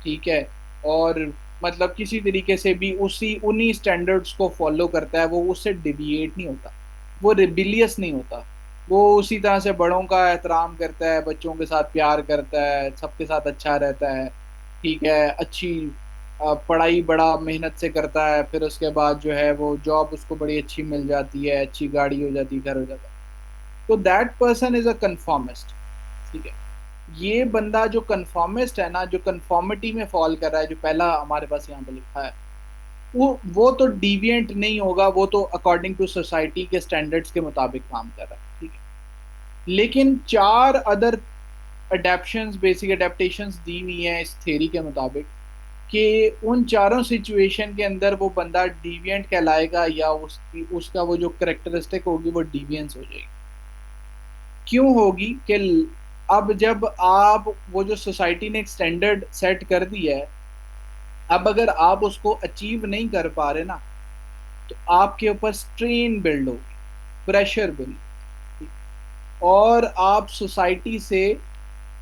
ठीक है, और मतलब किसी तरीके से भी उसी उन्हीं स्टैंडर्ड्स को फॉलो करता है, वो उससे डिविएट नहीं होता, वो रिबिलियस नहीं होता, वो उसी तरह से बड़ों का एहतराम करता है, बच्चों के साथ प्यार करता है, सबके साथ अच्छा रहता है, ठीक है, अच्छी पढ़ाई बड़ा मेहनत से करता है, फिर उसके बाद जो है वो जॉब उसको बड़ी अच्छी मिल जाती है, अच्छी गाड़ी हो जाती है, घर हो जाता है, तो that person is a conformist, ठीक है। ये बंदा जो कन्फॉर्मिस्ट है ना, जो कन्फॉर्मिटी में फॉल कर रहा है, जो पहला हमारे पास यहाँ पे लिखा है, वो तो डिविएंट नहीं होगा, वो तो अकॉर्डिंग टू सोसाइटी के स्टैंडर्ड्स के मुताबिक काम कर रहा है, ठीक है। लेकिन 4 अदर अडेप्शंस, बेसिक अडेप्टेशंस दी हुई हैं इस थ्योरी के मुताबिक, कि उन चारों सिचुएशन के अंदर वो बंदा डिविएंट कहलाएगा, या उसका वो जो करेक्टरिस्टिक होगी वो डिविएंस हो जाएगी। क्यों होगी कि अब जब आप वो जो सोसाइटी ने एक स्टैंडर्ड सेट कर दिया है, अब अगर आप उसको अचीव नहीं कर पा रहे ना, तो आपके ऊपर स्ट्रेन बिल्ड होगी, प्रेशर बिल्ड, और आप सोसाइटी से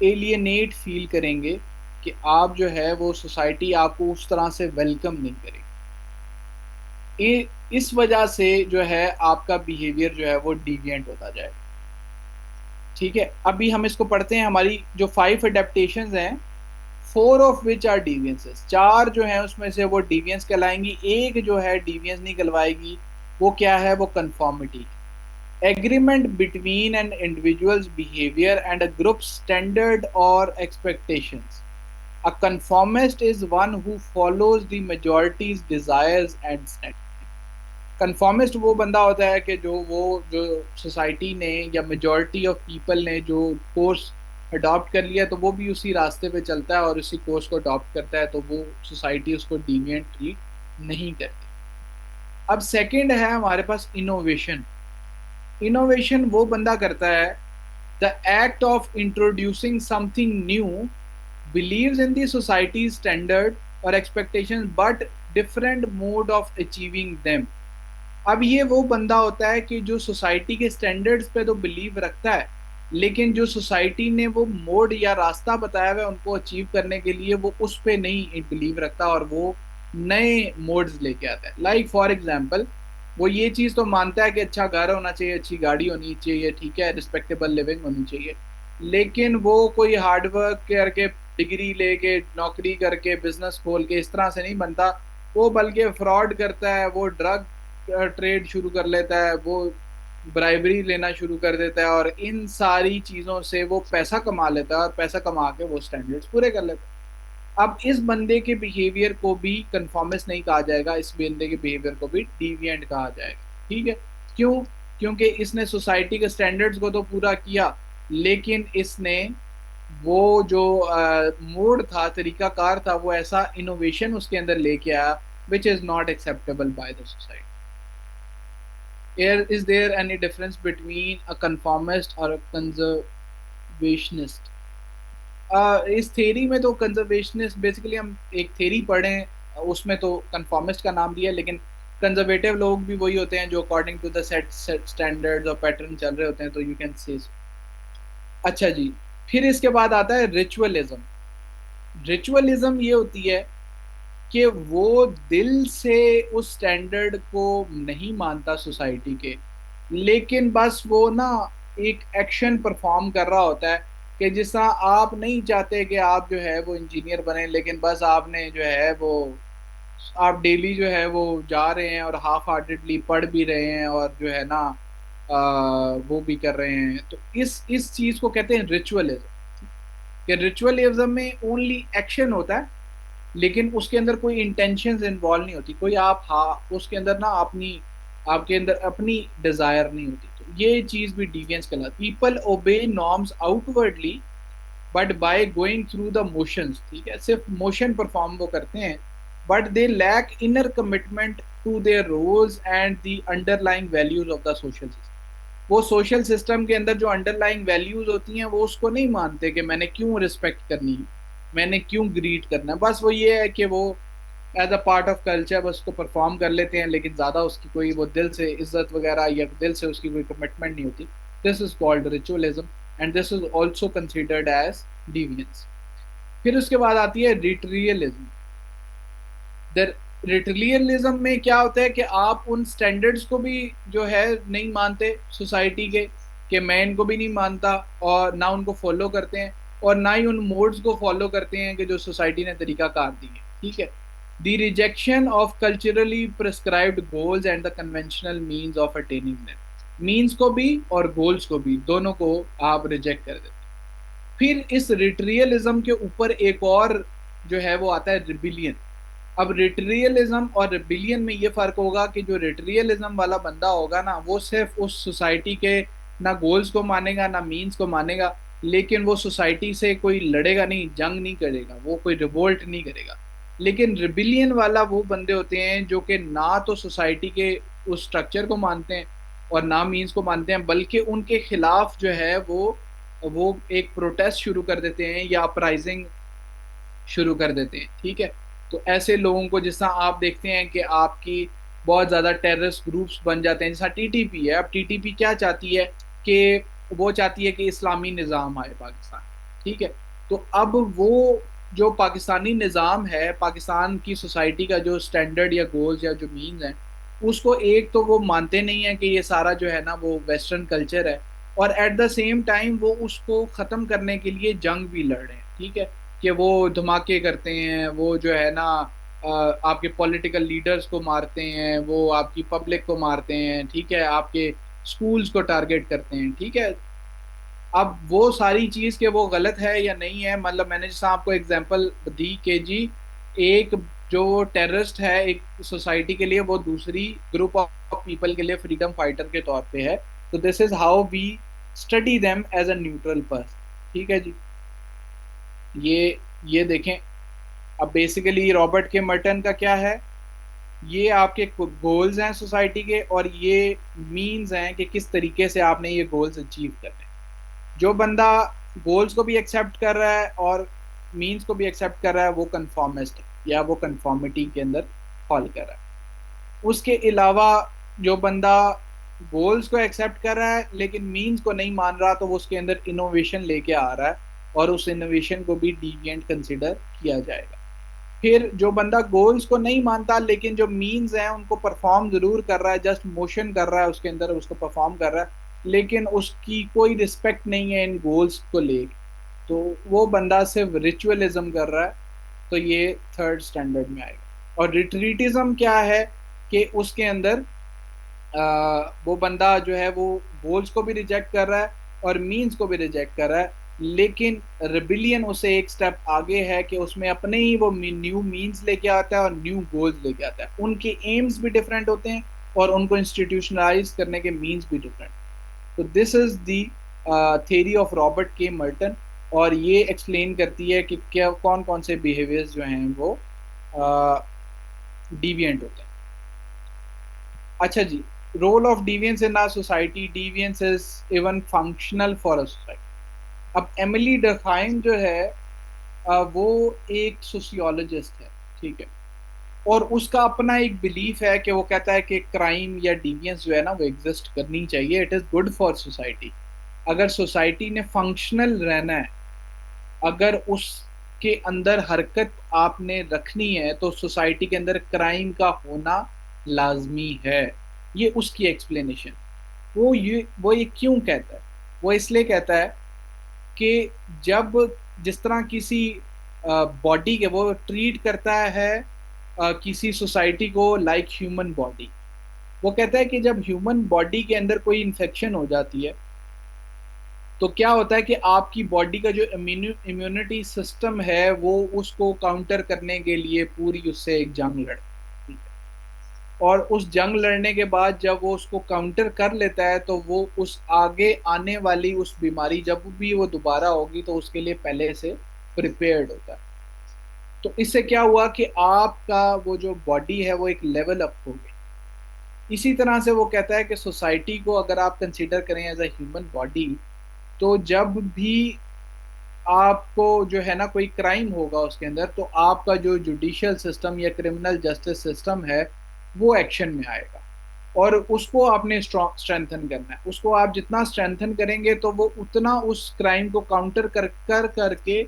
एलियनेट फील करेंगे कि आप जो है वो सोसाइटी आपको उस तरह से वेलकम नहीं करेगी। इस वजह से जो है आपका बिहेवियर जो है वो डिविएंट होता जाएगा, ठीक है, अभी हम इसको पढ़ते हैं। हमारी जो 5 अडेप्टेशंस हैं, 4 ऑफ विच आर डिवियंसेस, 4 जो हैं उसमें से वो डिवियंस कहलाएंगी, एक जो है डिवियंस नहीं कहलाएगी। वो क्या है? वो conformity, agreement between an individual's behaviour and a group standard और expectations. A conformist is one who follows the majority's desires and standards. कंफॉर्मिस्ट वो बंदा होता है कि जो सोसाइटी ने या मेजॉरिटी ऑफ पीपल ने जो कोर्स अडॉप्ट कर लिया तो वो भी उसी रास्ते पे चलता है और उसी कोर्स को अडॉप्ट करता है, तो वो सोसाइटी उसको डिविएंट ट्रीट नहीं करती। अब सेकंड है हमारे पास इनोवेशन। इनोवेशन वो बंदा करता है, the act of introducing something new, believes in the society's standard or expectations but different mode of achieving them। अब ये वो बंदा होता है कि जो सोसाइटी के स्टैंडर्ड्स पे तो बिलीव रखता है, लेकिन जो सोसाइटी ने वो मोड या रास्ता बताया हुआ है उनको अचीव करने के लिए वो उस पे नहीं बिलीव रखता और वो नए मोड्स लेके आता है। लाइक फॉर एग्जांपल, वो ये चीज़ तो मानता है कि अच्छा घर होना चाहिए, अच्छी गाड़ी होनी चाहिए, ठीक है, रिस्पेक्टेबल लिविंग होनी चाहिए, लेकिन वो कोई हार्डवर्क करके डिग्री लेके नौकरी करके बिजनेस खोल के इस तरह से नहीं बनता। वो बल्कि फ्रॉड करता है, वो ड्रग ट्रेड शुरू कर लेता है, वो ब्राइबरी लेना शुरू कर देता है और इन सारी चीज़ों से वो पैसा कमा लेता है और पैसा कमा के वो स्टैंडर्ड्स पूरे कर लेता है। अब इस बंदे के बिहेवियर को भी कंफॉर्मिस्ट नहीं कहा जाएगा, इस बंदे के बिहेवियर को भी डिविएंट कहा जाएगा। ठीक है, क्यों? क्योंकि इसने सोसाइटी के स्टैंडर्ड्स को तो पूरा किया, लेकिन इसने वो जो मोड था, तरीकाकार था, वो ऐसा इनोवेशन उसके अंदर लेके आया which is not acceptable bye the society. Is there any difference between a conformist or a conservationist? इस थेरी में तो कंजर्वेशनिस्ट बेसिकली हम एक थेरी पढ़ें, उसमें तो कंफॉर्मिस्ट का नाम दिया, लेकिन कंजर्वेटिव लोग भी वही होते हैं जो according to the set standards और पैटर्न चल रहे होते हैं, तो यू कैन से। अच्छा जी, फिर इसके बाद आता है रिचुअलिज्म। रिचुअलिज्म ये होती है कि वो दिल से उस स्टैंडर्ड को नहीं मानता सोसाइटी के, लेकिन बस वो ना एक एक्शन परफॉर्म कर रहा होता है कि जिसका आप नहीं चाहते कि आप जो है वो इंजीनियर बने, लेकिन बस आपने जो है वो आप डेली जो है वो जा रहे हैं और हाफ हार्टेडली पढ़ भी रहे हैं और जो है ना वो भी कर रहे हैं। तो इस चीज़ को कहते हैं रिचुअलिज्म। कि रिचुअलिज्म में ओनली एक्शन होता है, लेकिन उसके अंदर कोई इंटेंशंस इन्वॉल्व नहीं होती, कोई उसके अंदर ना आपके अंदर अपनी डिजायर नहीं होती। तो ये चीज़ भी डिविएंस कहलाती। People obey norms outwardly but by going through the motions. ठीक है, सिर्फ मोशन परफॉर्म वो करते हैं, but they lack inner commitment to their roles and the underlying values of the social system. वो सोशल सिस्टम के अंदर जो अंडरलाइंग वैल्यूज होती हैं वो उसको नहीं मानते कि मैंने क्यों रिस्पेक्ट करनी है, मैंने क्यों ग्रीट करना है। बस वो ये है कि वो as a part of culture बस उसको परफॉर्म कर लेते हैं, लेकिन ज़्यादा उसकी कोई वो दिल से इज्जत वगैरह या दिल से उसकी कोई कमिटमेंट नहीं होती। This is called ritualism and this is also considered as deviance. फिर उसके बाद आती है रिटरियलिज्म। द रिटरियलिज्म में क्या होता है कि आप उन स्टैंडर्ड्स को भी जो है नहीं मानते सोसाइटी के, कि मैं इनको भी नहीं मानता और ना उनको फॉलो करते हैं और ना ही उन मोड्स को फॉलो करते हैं कि जो सोसाइटी ने तरीकाकार दी है। ठीक है, the rejection of culturally prescribed goals and the conventional means of attaining them. Means को भी और गोल्स को भी, दोनों को आप रिजेक्ट कर देते हैं। फिर इस रिटरियलिज्म के ऊपर एक और जो है वो आता है रिबिलियन। अब रिटरियलिज्म और रिबिलियन में ये फ़र्क होगा कि जो रिटरियलिज्म वाला बंदा होगा ना, वो सिर्फ उस सोसाइटी के ना गोल्स को मानेगा ना मीन्स को मानेगा, लेकिन वो सोसाइटी से कोई लड़ेगा नहीं, जंग नहीं करेगा, वो कोई रिवोल्ट नहीं करेगा। लेकिन रिबिलियन वाला वो बंदे होते हैं जो कि ना तो सोसाइटी के उस स्ट्रक्चर को मानते हैं और ना मीन्स को मानते हैं, बल्कि उनके खिलाफ जो है वो एक प्रोटेस्ट शुरू कर देते हैं या अपराइजिंग शुरू कर देते हैं। ठीक है, तो ऐसे लोगों को जिस तरह आप देखते हैं कि आपकी बहुत ज़्यादा टेररिस्ट ग्रुप्स बन जाते हैं, जैसा टीटीपी है। अब टीटीपी क्या चाहती है कि वो चाहती है कि इस्लामी निज़ाम आए पाकिस्तान। ठीक है, तो अब वो जो पाकिस्तानी निज़ाम है, पाकिस्तान की सोसाइटी का जो स्टैंडर्ड या गोल्स या जो मीन्स हैं, उसको एक तो वो मानते नहीं हैं कि ये सारा जो है ना वो वेस्टर्न कल्चर है, और एट द सेम टाइम वो उसको ख़त्म करने के लिए जंग भी लड़ रहे हैं, ठीक है, कि वो धमाके करते हैं, वो जो है ना आपके पॉलिटिकल लीडर्स को मारते हैं, वो आपकी पब्लिक को मारते हैं, ठीक है, आपके स्कूल्स को टारगेट करते हैं, ठीक है। अब वो सारी चीज़ के वो गलत है या नहीं है, मतलब मैंने जैसा आपको एग्जांपल दी कि जी एक जो टेररिस्ट है एक सोसाइटी के लिए, वो दूसरी ग्रुप ऑफ पीपल के लिए फ्रीडम फाइटर के तौर पे है, तो this is how we study them as a neutral person, ठीक है जी। ये देखें, अब बेसिकली रॉबर्ट के मर्टन का क्या है, ये आपके गोल्स हैं सोसाइटी के, और ये मीन्स हैं कि किस तरीके से आपने ये गोल्स अचीव करने। जो बंदा गोल्स को भी एक्सेप्ट कर रहा है और मीन्स को भी एक्सेप्ट कर रहा है वो कंफॉर्मिस्ट है, या वो कंफॉर्मिटी के अंदर फॉल कर रहा है। उसके अलावा जो बंदा गोल्स को एक्सेप्ट कर रहा है लेकिन मीन्स को नहीं मान रहा, तो वो उसके अंदर इनोवेशन लेके आ रहा है और उस इनोवेशन को भी डिविएंट कंसिडर किया जाएगा। फिर जो बंदा गोल्स को नहीं मानता लेकिन जो मीन्स हैं उनको परफॉर्म जरूर कर रहा है, जस्ट मोशन कर रहा है उसके अंदर, उसको परफॉर्म कर रहा है, लेकिन उसकी कोई रिस्पेक्ट नहीं है इन गोल्स को लेकर, तो वो बंदा सिर्फ रिचुअलिज्म कर रहा है, तो ये थर्ड स्टैंडर्ड में आएगा। और रिट्रीटिज्म क्या है कि उसके अंदर वो बंदा जो है वो गोल्स को भी रिजेक्ट कर रहा है और मीन्स को भी रिजेक्ट कर रहा है, लेकिन रिबिलियन उसे एक स्टेप आगे है कि उसमें अपने ही वो न्यू मीन्स लेके आता है और न्यू गोल्स लेके आता है। उनके एम्स भी डिफरेंट होते हैं और उनको इंस्टीट्यूशनलाइज करने के मीन्स भी डिफरेंट। तो this is the theory of Robert के मर्टन, और ये एक्सप्लेन करती है कि क्या कौन कौन से बिहेवियर्स जो हैं वो डिविएंट होते हैं। अच्छा जी, role of deviance in our society, deviance is even functional for a society. अब एमिली डर्कहाइम जो है वो एक सोशियोलॉजिस्ट है, ठीक है, और उसका अपना एक बिलीफ है कि वो कहता है कि क्राइम या डिविएंस जो है ना वो एग्जिस्ट करनी चाहिए, it is good for society. अगर सोसाइटी ने फंक्शनल रहना है, अगर उसके अंदर हरकत आपने रखनी है, तो सोसाइटी के अंदर क्राइम का होना लाजमी है। ये उसकी एक्सप्लेनेशन। वो ये क्यों कहता है, वो इसलिए कहता है कि जब जिस तरह किसी बॉडी के वो ट्रीट करता है किसी सोसाइटी को लाइक ह्यूमन बॉडी, वो कहता है कि जब ह्यूमन बॉडी के अंदर कोई इन्फेक्शन हो जाती है तो क्या होता है कि आपकी बॉडी का जो इम्यूनिटी सिस्टम है वो उसको काउंटर करने के लिए पूरी उससे एक जंग लड़ती है, और उस जंग लड़ने के बाद जब वो उसको काउंटर कर लेता है तो वो उस आगे आने वाली उस बीमारी जब भी वो दोबारा होगी तो उसके लिए पहले से प्रिपेयर्ड होता है। तो इससे क्या हुआ कि आपका वो जो बॉडी है वो एक लेवल अप हो गई। इसी तरह से वो कहता है कि सोसाइटी को अगर आप कंसीडर करें एज अ ह्यूमन बॉडी, तो जब भी आपको जो है ना कोई क्राइम होगा उसके अंदर, तो आपका जो जुडिशियल सिस्टम या क्रिमिनल जस्टिस सिस्टम है वो एक्शन में आएगा, और उसको आपने स्ट्रेंथन करना है। उसको आप जितना स्ट्रेंथन करेंगे तो वो उतना उस क्राइम को काउंटर करके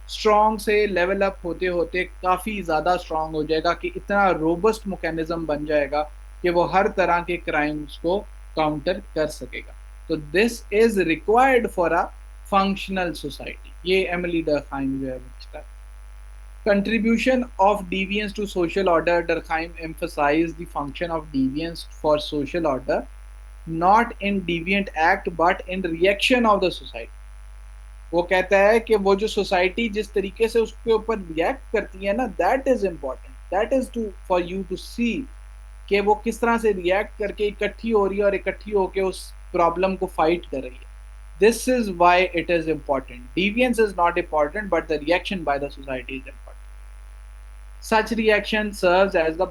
स्ट्रॉन्ग से लेवल अप होते होते काफ़ी ज़्यादा स्ट्रॉन्ग हो जाएगा, कि इतना रोबस्ट मैकेनिज्म बन जाएगा कि वो हर तरह के क्राइम्स को काउंटर कर सकेगा। तो this is required for a functional society. ये एमिली डर्कहाइम जो है उसका contribution of deviance to social order. Durkheim emphasized the function of deviance for social order, not in deviant act but in reaction of the society. वो कहता है कि वो जो सोसाइटी जिस तरीके से उसके ऊपर रिएक्ट करती है ना, that is important, that is to for you to see कि वो किस तरह से रिएक्ट करके इकट्ठी हो रही है और इकट्ठी होकर उस प्रॉब्लम को फाइट कर रही है। This is why it is important. Deviance is not important, but the reaction by the society is important. Such reaction serves as the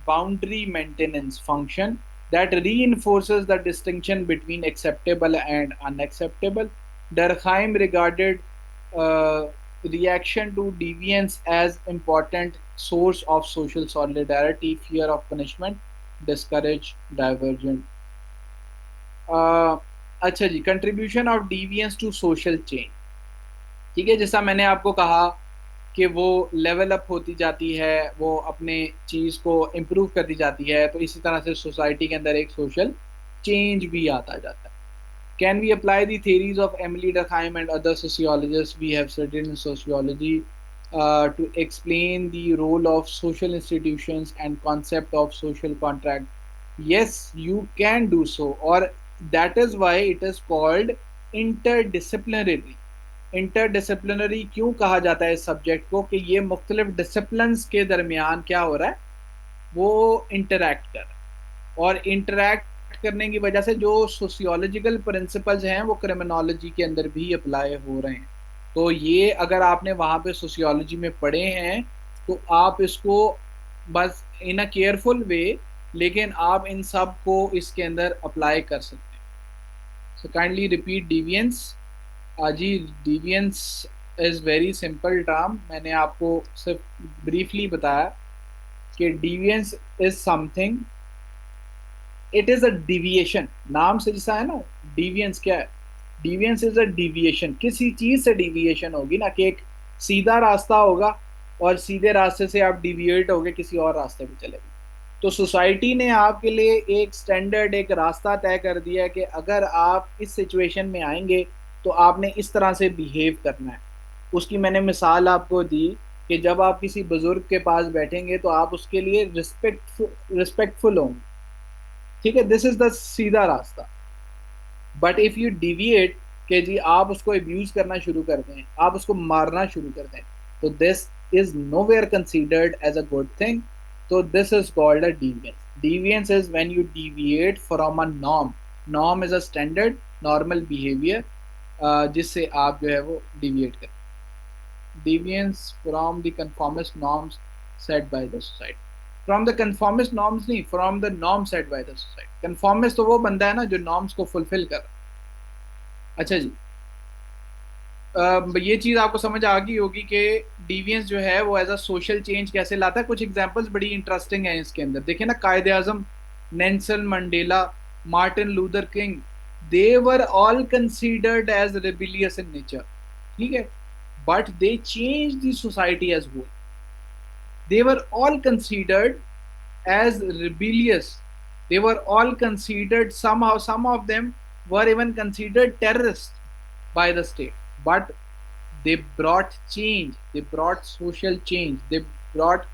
boundary maintenance function that reinforces the distinction between acceptable and unacceptable. Durkheim regarded reaction to deviance as important source of social solidarity, fear of punishment, discourage divergent. अच्छा जी, contribution of deviance to social change. ठीक है, जैसा मैंने आपको कहा कि वो लेवल अप होती जाती है, वो अपने चीज़ को इम्प्रूव करती जाती है, तो इसी तरह से सोसाइटी के अंदर एक सोशल चेंज भी आता जाता है। Can we apply the theories of Emily Durkheim and other sociologists we have studied in sociology to explain the role of social institutions and concept of social contract? Yes, you can do so, or that is why it is called interdisciplinary. Interdisciplinary क्यों कहा जाता है इस subject को? कि ये मुख्तलिफ disciplines के दरमियान क्या हो रहा है, वो इंटरैक्ट कर रहा है, और इंटरैक्ट करने की वजह से जो सोशियोलॉजिकल प्रिंसिपल्स हैं वो क्रिमिनोलॉजी के अंदर भी अप्लाई हो रहे हैं। तो ये अगर आपने वहाँ पे सोशियोलॉजी में पढ़े हैं तो आप इसको बस इन अ केयरफुल वे, लेकिन आप इन सब को इसके अंदर अप्लाई कर सकते हैं। So kindly repeat deviance. जी, deviance is very simple term. मैंने आपको सिर्फ ब्रीफली बताया कि deviance is something, it is a deviation. नाम से जैसा है ना, डिविएंस क्या है? Deviance is a deviation. किसी चीज़ से डिविएशन होगी ना, कि एक सीधा रास्ता होगा और सीधे रास्ते से आप डिविएट होगे किसी और रास्ते पे चले गए। तो सोसाइटी ने आपके लिए एक स्टैंडर्ड, एक रास्ता तय कर दिया है कि अगर आप इस सिचुएशन में आएंगे तो आपने इस तरह से बिहेव करना है। उसकी मैंने मिसाल आपको दी कि जब आप किसी बुजुर्ग के पास बैठेंगे तो आप उसके लिए रिस्पेक्टफुल होंगे, ठीक है? दिस इज द सीधा रास्ता। बट इफ यू डिविएट कि जी आप उसको अब्यूज करना शुरू कर दें, आप उसको मारना शुरू कर दें, तो this is nowhere considered as a good thing. तो this is called a deviance. Deviance is when you deviate from a norm. Norm is a standard normal behaviour जिससे आप जो है वो डिविएट करें। Deviance from the conformist norms set by the society. From the conformist norms नहीं, from the norm set by the society. Conformist तो वो बंदा है ना जो नॉर्म्स को फुलफिल कर रहा है। अच्छा जी, ये चीज़ आपको समझ आ गई होगी कि डिविएंस जो है वो एज अ सोशल चेंज कैसे लाता है। कुछ एग्जांपल्स बड़ी इंटरेस्टिंग हैं इसके अंदर। देखिए ना, Quaid-e Azam, Nelson Mandela, Martin Luther King, they were all considered as rebellious in nature, ठीक है? But they changed the society as whole. They were all considered as rebellious. They were all considered somehow, some of them were even considered terrorists by the state. But they brought change. They brought social change. They brought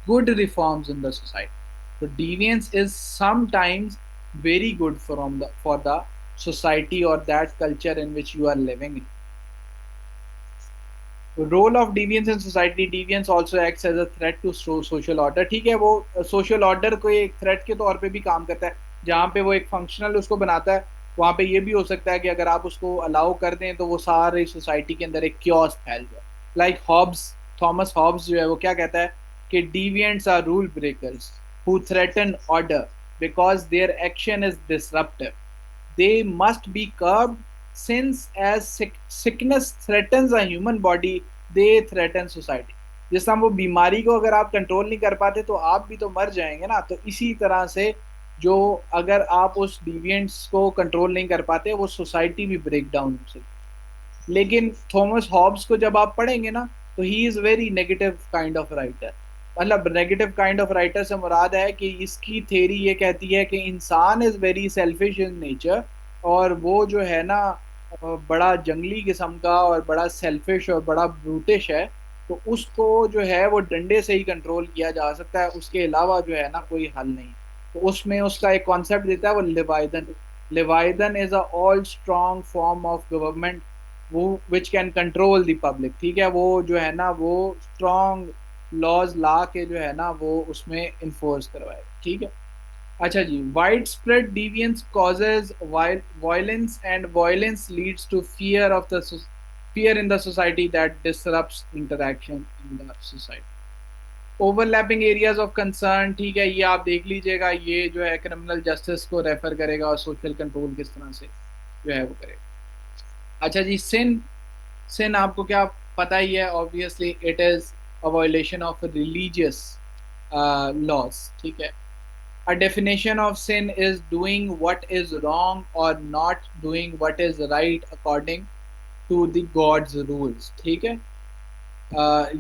good reforms in the society. So deviance is sometimes very good for the society or that culture in which you are living in. Role of deviance in society. Deviance also acts as a threat to social order, ठीक है? वो social order को एक threat के तौर पे भी काम करता है। जहाँ पे वो एक functional उसको बनाता है, वहाँ पे ये भी हो सकता है कि अगर आप उसको अलाउ कर दें तो वो सारे सोसाइटी के अंदर एक क्योस फैल जाए। लाइक हॉब्स, थॉमस हॉब्स जो है वो क्या कहता है कि deviants are rule breakers who threaten order because their action is disruptive. They must be curbed since as sickness threatens a human body, they threaten society. जिस तरह वो बीमारी को अगर आप कंट्रोल नहीं कर पाते तो आप भी तो मर जाएंगे ना। तो इसी तरह से जो अगर आप उस डिविएंट्स को कंट्रोल नहीं कर पाते वो सोसाइटी भी ब्रेक डाउन हो सकती। लेकिन थॉमस हॉब्स को जब आप पढ़ेंगे ना तो he is very negative kind of writer. मतलब नेगेटिव काइंड ऑफ राइटर से मुराद है कि इसकी थ्योरी ये कहती है कि इंसान is very selfish in nature, और वो जो है ना बड़ा जंगली किस्म का और बड़ा सेल्फिश और बड़ा ब्रूटिश है। तो उसको जो है वो डंडे से ही कंट्रोल किया जा सकता है, उसके अलावा जो है ना कोई हल नहीं। तो उसमें उसका एक कॉन्सेप्ट देता है वो Leviathan. Leviathan is a all strong form of government वो which can control the public, ठीक है? वो जो है ना वो स्ट्रॉन्ग लॉज ला के जो है ना वो उसमें इन्फोर्स करवाए, ठीक है? अच्छा जी, widespread deviance causes violence and violence leads to fear in the society that disrupts interaction in the society. Overlapping areas of concern, ठीक है? ये आप देख लीजिएगा, ये जो है क्रिमिनल जस्टिस को रेफर करेगा और सोशल कंट्रोल किस तरह से जो है वो करेगा। अच्छा जी, सिन आपको क्या पता ही है, obviously it is a violation of religious laws, ठीक है? A definition of sin is doing what is wrong or not doing what is right according to the God's rules, ठीक है?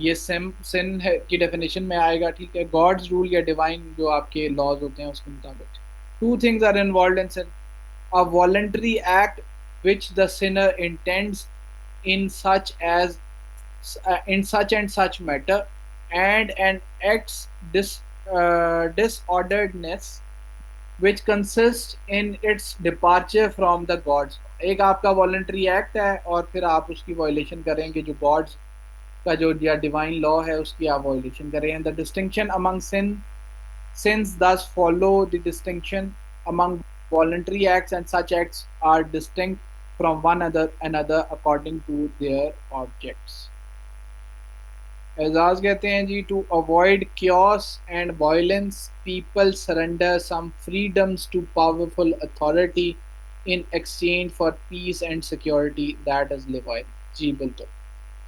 ये sin है की definition में आएगा, ठीक है? God's rule या divine जो आपके laws होते हैं उसके मुताबिक। Two things are involved in sin: a voluntary act which the sinner intends in such as in such and such matter, and acts disorderedness which consists in its departure from the gods. एक आपका voluntary act है और फिर आप उसकी violation करेंगे, जो God's का जो या डिवाइन लॉ है उसकी आप वायलेशन करें. The distinction among sins thus follow the distinction among voluntary acts, and such acts are distinct from one another according to their objects. Ejaz कहते हैं जी, to avoid chaos and violence people surrender some freedoms to powerful authority in exchange for peace and security, that is Levine. जी बिल्कुल.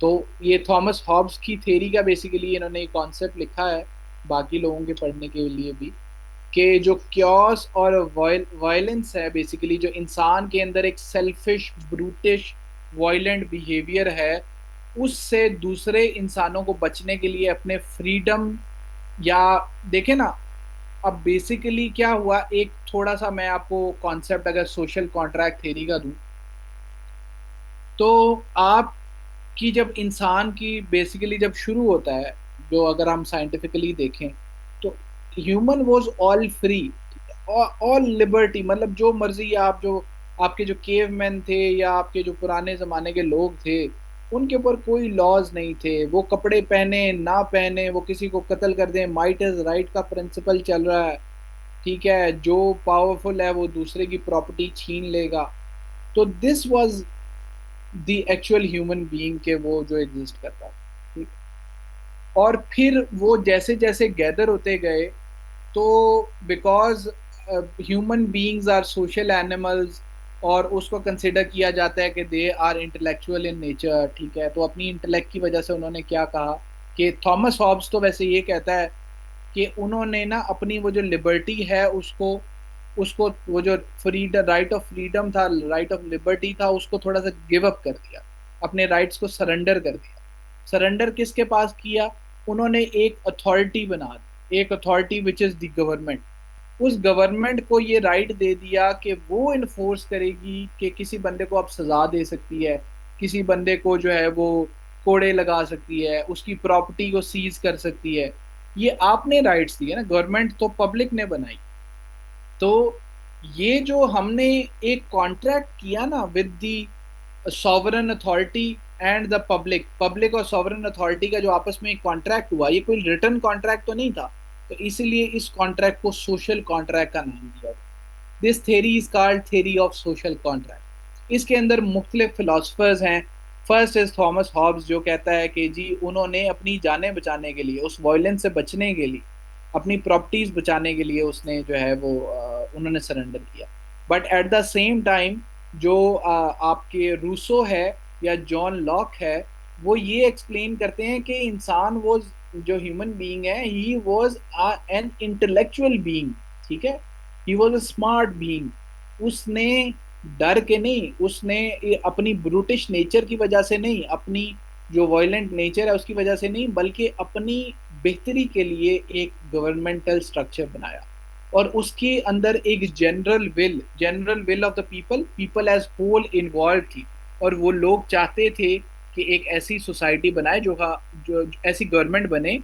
तो ये Thomas Hobbes की theory का basically इन्होंने एक कॉन्सेप्ट लिखा है बाकी लोगों के पढ़ने के लिए भी, कि जो क्योस और वायलेंस है बेसिकली, जो इंसान के अंदर एक सेल्फिश ब्रूटिश वायलेंट बिहेवियर है, उससे दूसरे इंसानों को बचने के लिए अपने फ्रीडम, या देखें ना, अब बेसिकली क्या हुआ, एक थोड़ा सा मैं आपको कॉन्सेप्ट अगर सोशल कॉन्ट्रैक्ट थ्योरी का दूं, तो आप कि जब इंसान की बेसिकली जब शुरू होता है, जो अगर हम साइंटिफिकली देखें तो human was all free, all liberty, मतलब जो मर्जी आप, जो आपके जो केवमैन थे या आपके जो पुराने ज़माने के लोग थे, उनके ऊपर कोई लॉज नहीं थे. वो कपड़े पहने ना पहने, वो किसी को कत्ल कर दें, माइट इज राइट का प्रिंसिपल चल रहा है. ठीक है, जो पावरफुल है वो दूसरे की प्रॉपर्टी छीन लेगा. तो this was the actual human being के वो जो एग्जिस्ट करता. ठीक. और फिर वो जैसे जैसे गैदर होते गए, तो because human beings are social animals, और उसको कंसिडर किया जाता है कि they are intellectual in nature. ठीक है, तो अपनी इंटेलेक्ट की वजह से उन्होंने क्या कहा कि थॉमस हॉब्स तो वैसे ये कहता है कि उन्होंने ना अपनी वो जो लिबर्टी है उसको उसको वो जो फ्रीडम, राइट ऑफ फ्रीडम था, राइट ऑफ लिबर्टी था, उसको थोड़ा सा गिव अप कर दिया, अपने राइट्स को सरेंडर कर दिया. सरेंडर किसके पास किया? उन्होंने एक अथॉरिटी बना दी, एक authority which is the government. उस गवर्नमेंट को ये राइट दे दिया कि वो इन्फोर्स करेगी कि किसी बंदे को अब सजा दे सकती है, किसी बंदे को जो है वो कोड़े लगा सकती है, उसकी प्रॉपर्टी को सीज कर सकती है. ये आपने राइट्स दिए ना, गवर्नमेंट तो पब्लिक ने बनाई. तो ये जो हमने एक कॉन्ट्रैक्ट किया ना with the sovereign authority and the public, public और सॉवरन अथॉरिटी का जो आपस में एक कॉन्ट्रैक्ट हुआ, ये कोई रिटर्न कॉन्ट्रैक्ट तो नहीं था. तो इसीलिए इस कॉन्ट्रैक्ट को सोशल कॉन्ट्रैक्ट का नाम दिया. This theory is called theory of social contract. इसके अंदर मुख्तलिफ फिलोसफर्स हैं. फर्स्ट इज थॉमस हॉब्स, जो कहता है कि जी उन्होंने अपनी जानें बचाने के लिए, उस वायलेंस से बचने के लिए, अपनी प्रॉपर्टीज बचाने के लिए उसने जो है वो उन्होंने सरेंडर किया. But at the same time जो आपके रूसो है या जॉन लॉक है, वो ये एक्सप्लेन करते हैं कि इंसान वो जो ह्यूमन बीइंग है, he was an intellectual being. ठीक है, he was a smart being. उसने डर के नहीं, उसने अपनी ब्रूटिश नेचर की वजह से नहीं, अपनी जो वायलेंट नेचर है उसकी वजह से नहीं, बल्कि अपनी बेहतरी के लिए एक गवर्नमेंटल स्ट्रक्चर बनाया. और उसके अंदर एक general will of the people as whole involve थी. और वो लोग चाहते थे कि एक ऐसी सोसाइटी बनाए, जो ऐसी गवर्नमेंट बने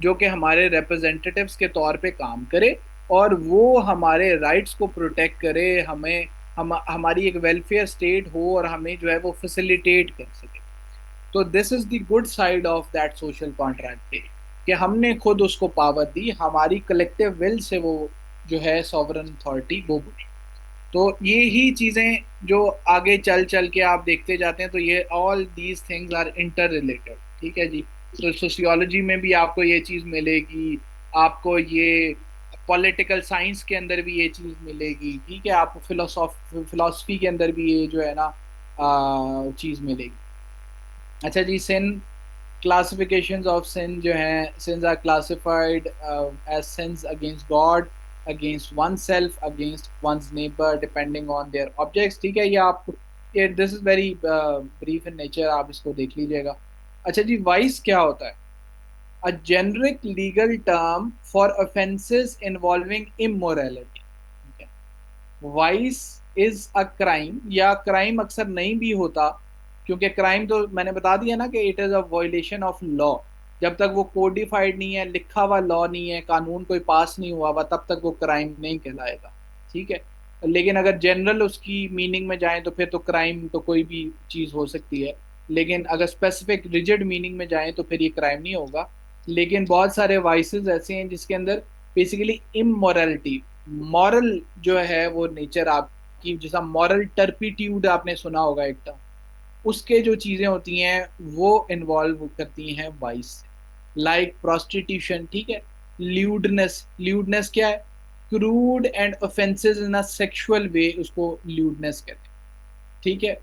जो कि हमारे रिप्रेजेंटेटिव्स के तौर पे काम करे, और वो हमारे राइट्स को प्रोटेक्ट करे, हमारी एक वेलफेयर स्टेट हो, और हमें जो है वो फैसिलिटेट कर सके. तो this is the good side of that social contract कि हमने खुद उसको पावर दी, हमारी कलेक्टिव विल से वो जो है सॉवरन अथॉरिटी वो बनी. तो ये ही चीज़ें जो आगे चल के आप देखते जाते हैं, तो ये all these things are inter related. ठीक है जी. तो सोशियोलॉजी में भी आपको ये चीज़ मिलेगी, आपको ये पॉलिटिकल साइंस के अंदर भी ये चीज़ मिलेगी. ठीक है, आपको फिलोसफी के अंदर भी ये जो है ना चीज़ मिलेगी. अच्छा जी, सिन क्लासिफिकेशंस ऑफ सिन जो हैं, sins are classified as sins against God, against oneself, against one's neighbor, depending on their objects. ठीक है, ये आप this is very brief in nature, आप इसको देख लीजिएगा. अच्छा जी, वाइस क्या होता है? A generic legal term for offences involving immorality. ठीक है, वाइस इज अ क्राइम, या क्राइम अक्सर नहीं भी होता, क्योंकि क्राइम तो मैंने बता दिया ना कि it is a violation of law. जब तक वो कोडिफाइड नहीं है, लिखा हुआ लॉ नहीं है, कानून कोई पास नहीं हुआ हुआ, तब तक वो क्राइम नहीं कहलाएगा। ठीक है। लेकिन अगर जनरल उसकी मीनिंग में जाएं तो फिर तो क्राइम तो कोई भी चीज़ हो सकती है, लेकिन अगर स्पेसिफिक रिजिड मीनिंग में जाएं तो फिर ये क्राइम नहीं होगा। लेकिन बहुत सारे वाइसेस ऐसे हैं जिसके अंदर बेसिकली इमोरलिटी, मॉरल जो है वो नेचर आपकी, जैसा मॉरल टर्पिट्यूड आपने सुना होगा एक टर्म, उसके जो चीजें होती हैं वो इन्वॉल्व करती हैं वाइस से, लाइक प्रोस्टिट्यूशन। ठीक है। ल्यूडनेस, ल्यूडनेस क्या है? Crude and offences in a sexual way, उसको ल्यूडनेस कहते हैं। ठीक है।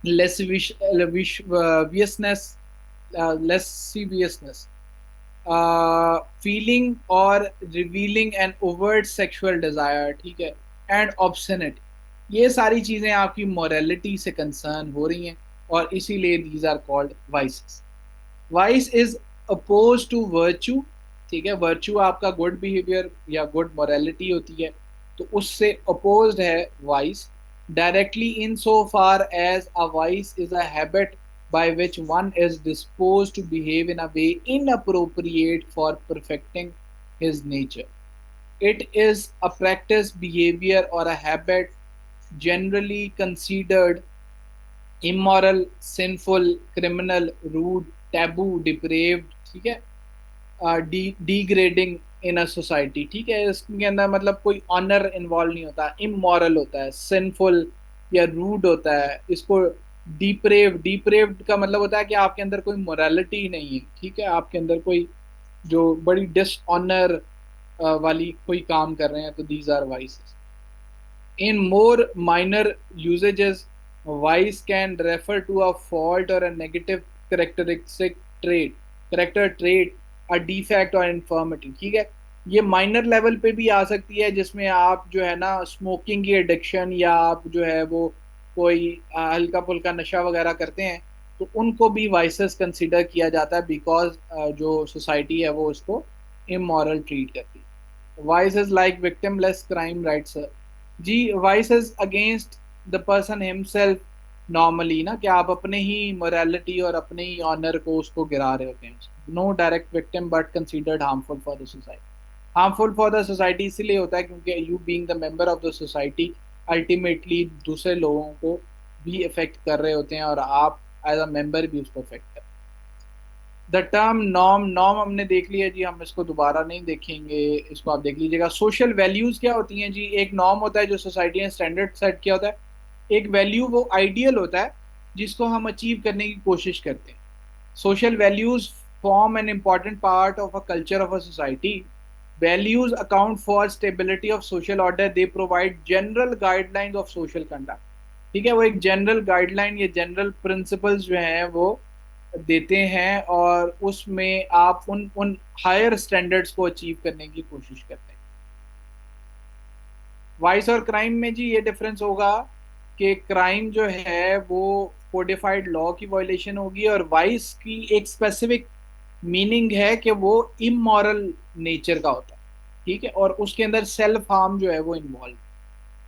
लेस वियसनेस, लेसिवियसनेस, फीलिंग और revealing an overt sexual desire. ठीक है। एंड ऑब्सनेटी, ये सारी चीजें आपकी मोरालिटी से कंसर्न हो रही हैं, और इसीलिए these are called vices. Vice is oppose to virtue. ठीक है। वर्च्यू आपका गुड बिहेवियर या गुड मोरालिटी होती है, तो उससे अपोज्ड है vice. Directly in so far as a vice is a habit by which one is disposed to behave in a way inappropriate for perfecting his nature. It is a practice, behavior, or a habit generally considered immoral, sinful, criminal, rude, taboo, depraved, ठीक है, degrading in a society. ठीक है। इसके अंदर मतलब कोई honour involve नहीं होता, इमोरल होता है, सिंफुल या रूड होता है। इसको डिप्रेव्ड, डिप्रेव्ड का मतलब होता है कि आपके अंदर कोई मोरालिटी नहीं है। ठीक है। आपके अंदर कोई जो बड़ी डिसऑनर वाली कोई काम कर रहे हैं, तो these are vices. In more minor usages, vice can refer to a fault or a negative characteristic trait, character trait, a defect or infirmity। ठीक है। ये माइनर लेवल पे भी आ सकती है, जिसमें आप जो है ना स्मोकिंग की एडिक्शन, या आप जो है वो कोई हल्का फुल्का नशा वगैरह करते हैं, तो उनको भी वाइसेस कंसिडर किया जाता है, बिकॉज जो सोसाइटी है वो उसको इमोरल ट्रीट करती है। Vice is like victimless crime, right sir? जी, vice is against the person himself normally ना, कि आप अपने ही मोरालिटी और अपने ही ऑनर को उसको गिरा रहे होते हैं। No direct victim but considered harmful for the society. Harmful for the society इसीलिए होता है क्योंकि you being the member of the society ultimately दूसरे लोगों को भी इफेक्ट कर रहे होते हैं, और आप एज अ मेंबर भी उसको इफेक्ट कर। द टर्म नॉर्म, नॉर्म हमने देख लिया जी, हम इसको दोबारा नहीं देखेंगे, इसको आप देख लीजिएगा। सोशल वैल्यूज क्या होती हैं जी? एक नॉर्म होता है जो सोसाइटी ने स्टैंडर्ड सेट किया होता है। एक वैल्यू वो आइडियल होता है जिसको हम अचीव करने की कोशिश करते हैं। Social values form an important part of a culture of a society. Values account for stability of social order, they provide general guidelines of social conduct. ठीक है। वो एक जनरल गाइडलाइन या जनरल प्रिंसिपल्स जो हैं वो देते हैं, और उसमें आप उन उन हायर स्टैंडर्ड्स को अचीव करने की कोशिश करते हैं। वाइस और क्राइम में जी ये डिफरेंस होगा कि क्राइम जो है वो कोडिफाइड लॉ की वायलेशन होगी, और वाइस की एक स्पेसिफिक मीनिंग है कि वो इमोरल नेचर का होता है। ठीक है। और उसके अंदर सेल्फ हार्म जो है वो इन्वॉल्व।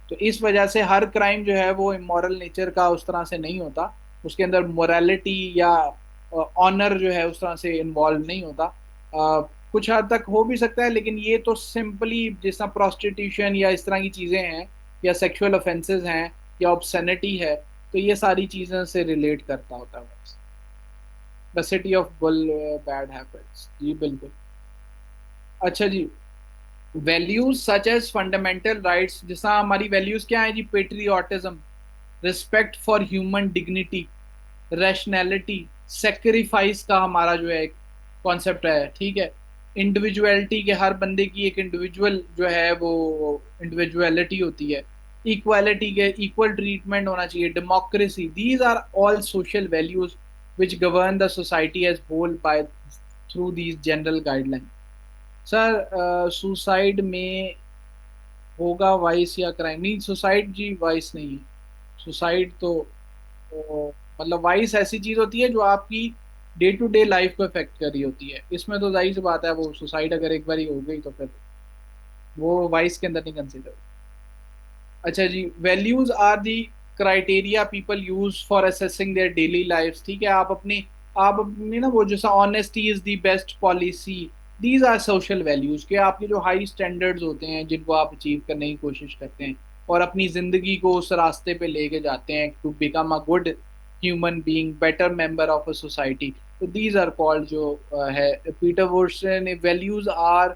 तो इस वजह से हर क्राइम जो है वो इमोरल नेचर का उस तरह से नहीं होता, उसके अंदर मोरालिटी या ऑनर जो है उस तरह से इन्वॉल्व नहीं होता। कुछ हद तक हो भी सकता है, लेकिन ये तो सिंपली जिस तरह प्रोस्टिट्यूशन या इस तरह की चीज़ें हैं, या सेक्सुअल ऑफेंसेस हैं, या ऑब्सैनिटी है, तो ये सारी चीज़ों से रिलेट करता होता है। The city of bull, bad habits, जी बिल्कुल। अच्छा जी, values such as fundamental rights, जैसा हमारी वैल्यूज क्या है जी? Patriotism, respect for human dignity, rationality, sacrifice का हमारा जो है कॉन्सेप्ट है। ठीक है। इंडिविजुअलिटी के, हर बंदे की एक इंडिविजुअल जो है वो इंडिविजुअलिटी होती है। इक्वालिटी के, इक्वल ट्रीटमेंट होना चाहिए। Democracy, these are all social values which govern the society as whole by through these general guideline. Sir suicide में होगा वाइस या क्राइम? नहीं, सुसाइड जी वाइस नहीं है। सुसाइड तो मतलब वाइस ऐसी चीज होती है जो आपकी डे टू डे लाइफ को इफेक्ट कर रही होती है। इसमें तो जाहिर सी बात है, वो सुसाइड अगर एक बार हो गई तो फिर वो वाइस के अंदर नहीं कंसिडर। अच्छा जी, values are the criteria people use for assessing their daily lives. ठीक है, आप अपनी ना वो जैसा honesty is the best policy, these are social values के आपके जो हाई स्टैंडर्ड्स होते हैं जिनको आप अचीव करने की कोशिश करते हैं और अपनी जिंदगी को उस रास्ते पे लेके जाते हैं to become a good human being, better member of a society. तो दीज आर कॉल्ड जो है Peter Woodson, values are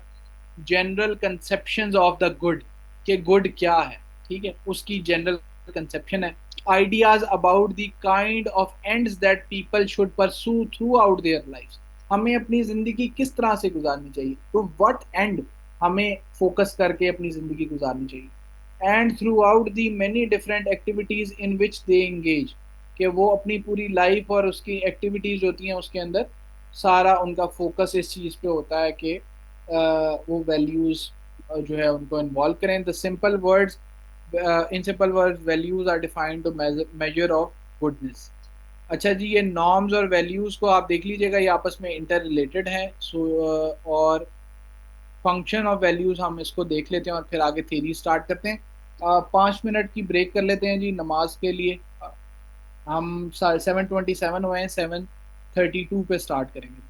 general conceptions of the good, कि गुड क्या है। ठीक है, उसकी जनरल कंसेप्शन है। Ideas about the kind of ends that people should pursue throughout their life, हमें अपनी जिंदगी किस तरह से गुजारनी चाहिए, तो व्हाट एंड हमें फोकस करके अपनी जिंदगी गुजारनी चाहिए। And through out the many different activities in which they engage, कि वो अपनी पूरी लाइफ और उसकी एक्टिविटीज होती हैं उसके अंदर सारा उनका फोकस इस चीज़ पे होता है कि वो वैल्यूज जो है उनको इन्वॉल्व करें। The simple words, in simple words values are defined to measure of goodness. अच्छा जी, ये नॉर्म्स और वैल्यूज को आप देख लीजिएगा, ये आपस में इंटर रिलेटेड हैं। सो और फंक्शन ऑफ वैल्यूज हम इसको देख लेते हैं और फिर आगे थ्योरी स्टार्ट करते हैं। 5 मिनट की ब्रेक कर लेते हैं जी नमाज के लिए। हम 7:27 हुए हैं, 7:32 पे स्टार्ट करेंगे।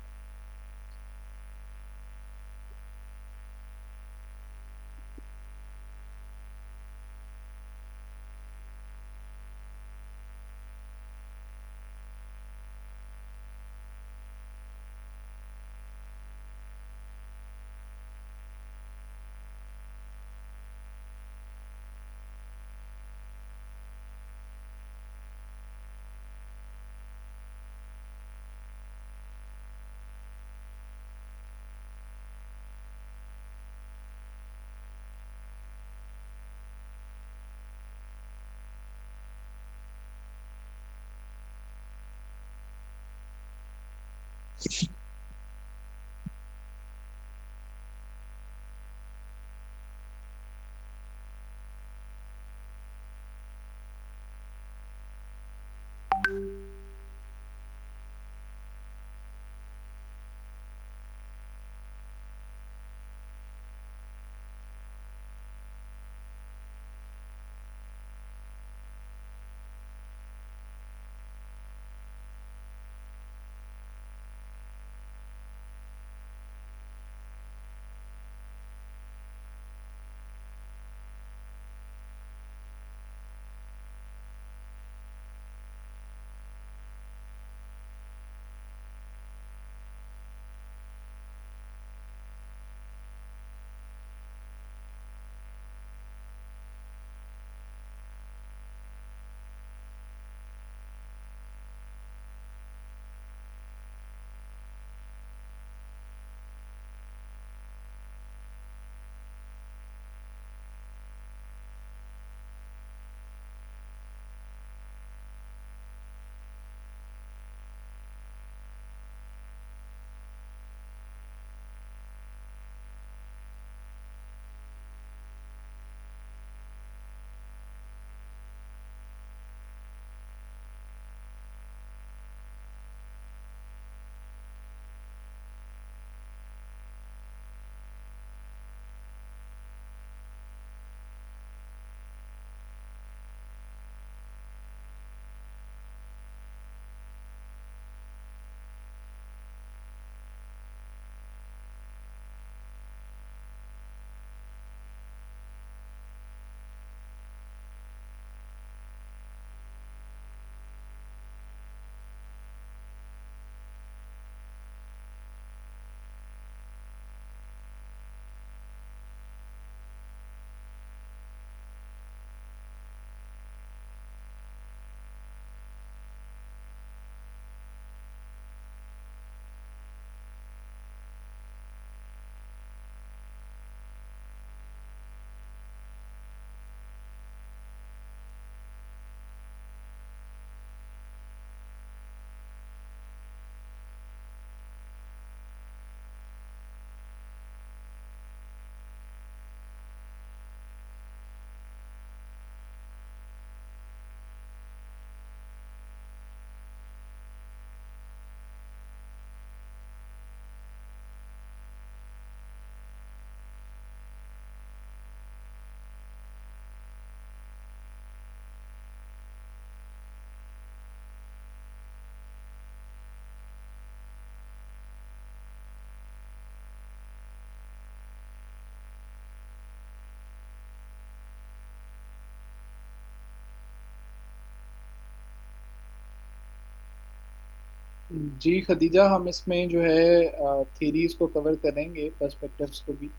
जी खदीजा, हम इसमें जो है थीरीज को कवर करेंगे, पर्सपेक्टिव्स को भी।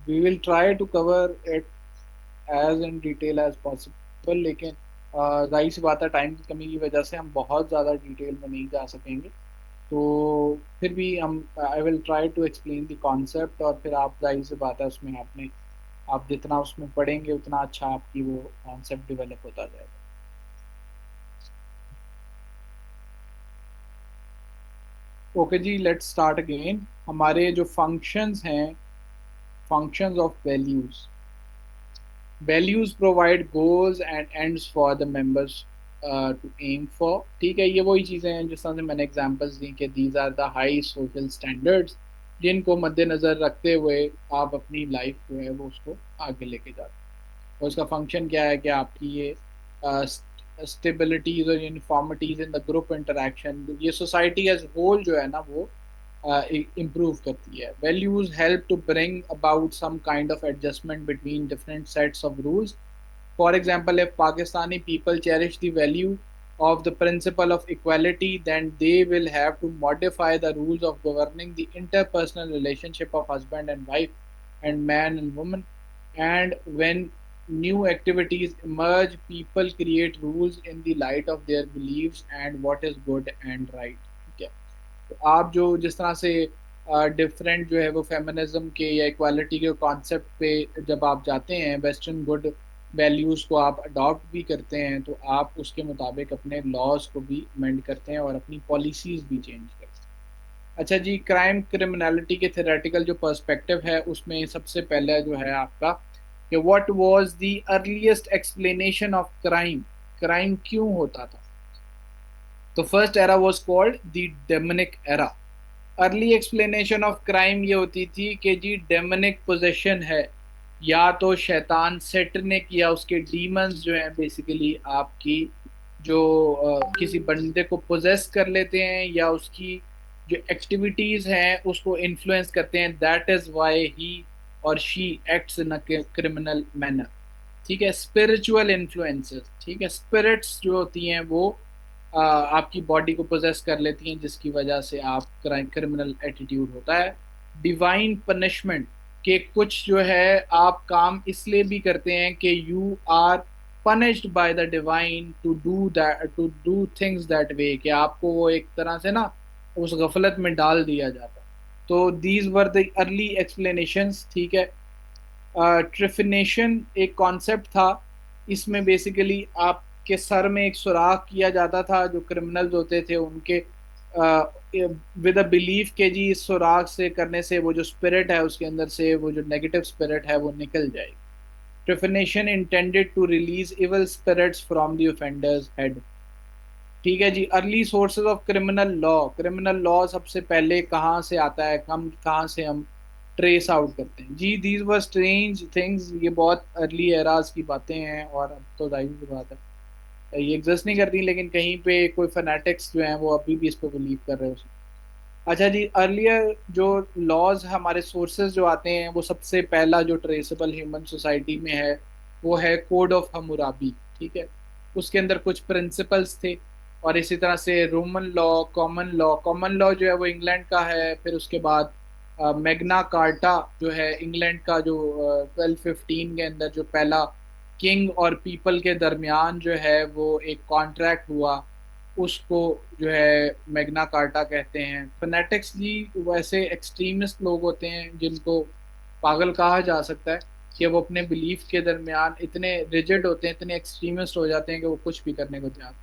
We will try to cover it as in detail as possible, लेकिन जाहिर सी बात है, टाइम की कमी की वजह से हम बहुत ज़्यादा डिटेल में नहीं जा सकेंगे। तो फिर भी हम I will try to explain the concept, और फिर आप जाहिर सी बात है उसमें आप जितना उसमें पढ़ेंगे उतना अच्छा आपकी वो कॉन्सेप्ट डेवलप होता जाएगा। ओके जी, लेट्स स्टार्ट अगेन। हमारे जो फंक्शंस हैं, functions of values. Values provide goals and ends for the members to aim for. ठीक है, ये वही चीज़ें हैं जिस तरह से मैंने एग्जांपल्स दी कि these are the high social standards, जिनको मद्देनज़र रखते हुए आप अपनी लाइफ जो है वो उसको आगे लेके जाते हैं। और उसका फंक्शन क्या है कि आपकी ये स्टेबिलिटीज और यूनिफॉर्मिटीज इन द ग्रुप इंटरेक्शन, ये सोसाइटी एज होल जो है ना वो improve करती है। Values help to bring about some kind of adjustment between different sets of rules. For example, if Pakistani people cherish the value of the principle of equality, then they will have to modify the rules of governing the interpersonal relationship of husband and wife and man and woman. And when new activities emerge, people create rules in the light of their beliefs and what is good and right. ठीक है, तो आप जो जिस तरह से different जो है वो फेमिनिज्म के या इक्वालिटी के कॉन्सेप्ट पे जब आप जाते हैं, वेस्टर्न गुड वैल्यूज़ को आप अडॉप्ट भी करते हैं, तो आप उसके मुताबिक अपने लॉज को भी अमेंड करते हैं और अपनी पॉलिसीज़ भी चेंज करते हैं। अच्छा जी, क्राइम क्रिमिनलिटी के थेरेटिकल जो पर्सपेक्टिव है उसमें सबसे पहले जो है आपका कि what was the earliest explanation of crime, crime क्यों होता था। तो first era was called the demonic era. Early explanation of crime ये होती थी कि जी डेमनिक पोजेशन है, या तो शैतान सेटनिक या उसके डीमंस जो हैं बेसिकली आपकी जो किसी बंदे को पोजेस कर लेते हैं या उसकी जो एक्टिविटीज़ हैं उसको इन्फ्लुएंस करते हैं। दैट इज़ वाई ही और she acts in a criminal manner. ठीक है, स्पिरिचुअल इन्फ्लुएंसेस, ठीक है, स्पिरिट्स जो होती हैं वो आपकी बॉडी को पोजेस कर लेती हैं, जिसकी वजह से आप क्रिमिनल एटीट्यूड होता है। डिवाइन पनिशमेंट के कुछ जो है आप काम इसलिए भी करते हैं कि you are punished by the divine to do that, to do things that way, कि आपको वो एक तरह से ना उस गफलत में डाल दिया जाता है। तो these were the early explanations. ठीक है, ट्रिफिनेशन एक कॉन्सेप्ट था, इसमें बेसिकली आपके सर में एक सुराख किया जाता था, जो क्रिमिनल्स होते थे उनके विद अ बिलीफ के जी इस सुराख से करने से वो जो स्पिरिट है उसके अंदर से वो जो नेगेटिव स्पिरिट है वो निकल जाएगी। Trephination intended to release evil spirits from the offender's head. ठीक है जी, early sources of criminal law. Criminal law सबसे पहले कहाँ से आता है, कहाँ से हम ट्रेस आउट करते हैं जी। दीज वर स्ट्रेंज थिंग्स, ये बहुत अर्ली एराज की बातें हैं, और अब तो जाहिर सी बात है ये एग्जिस्ट नहीं करती, लेकिन कहीं पे कोई फैनेटिक्स जो हैं वो अभी भी इस पर बिलीव कर रहे हो। अच्छा जी, अर्लियर जो लॉज हमारे सोर्सेज जो आते हैं, वो सबसे पहला जो ट्रेसेबल ह्यूमन सोसाइटी में है वो है कोड ऑफ हम्मुराबी। ठीक है, उसके अंदर कुछ प्रिंसिपल्स थे, और इसी तरह से Roman law, common law. Common law जो है वो इंग्लैंड का है, फिर उसके बाद मैग्ना कार्टा जो है इंग्लैंड का, जो 1215 के अंदर जो पहला किंग और पीपल के दरमियान जो है वो एक कॉन्ट्रैक्ट हुआ, उसको जो है मैग्ना कार्टा कहते हैं। फनेटिक्स जी वैसे एक्सट्रीमिस्ट लोग होते हैं जिनको पागल कहा जा सकता है, कि वो अपने बिलीफ के दरमियान इतने रिजिड होते हैं, इतने एक्सट्रीमिस्ट हो जाते हैं कि वो कुछ भी करने को तैयार।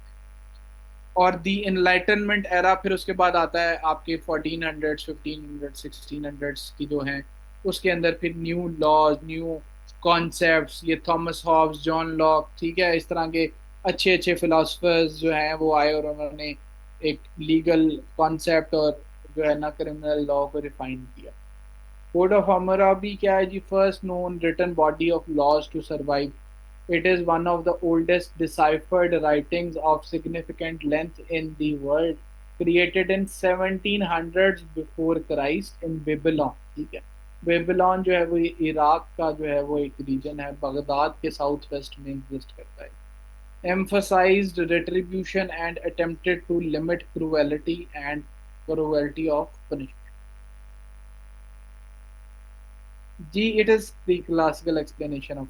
और दी इनलाइटनमेंट एरा फिर उसके बाद आता है आपके 1400s, 1500s, 1600s की जो हैं, उसके अंदर फिर न्यू लॉज, न्यू कॉन्सेप्ट्स, ये थॉमस हॉब्स, जॉन लॉक, ठीक है, इस तरह के अच्छे अच्छे फिलोसफर्स जो हैं वो आए और उन्होंने एक लीगल कॉन्सेप्ट और जो है ना क्रिमिनल लॉ को रिफाइन किया। कोड ऑफ हम्मुराबी क्या है जी? First known written body of laws to survive. It is one of the oldest deciphered writings of significant length in the world, created in 1700s before Christ in Babylon। ठीक है, Babylon जो है वो Iraq का जो है वो एक रीजन है, बगदाद के साउथ वेस्ट में एग्जिस्ट करता है। emphasized retribution and attempted to limit cruelty of punishment. जी, it is the classical explanation of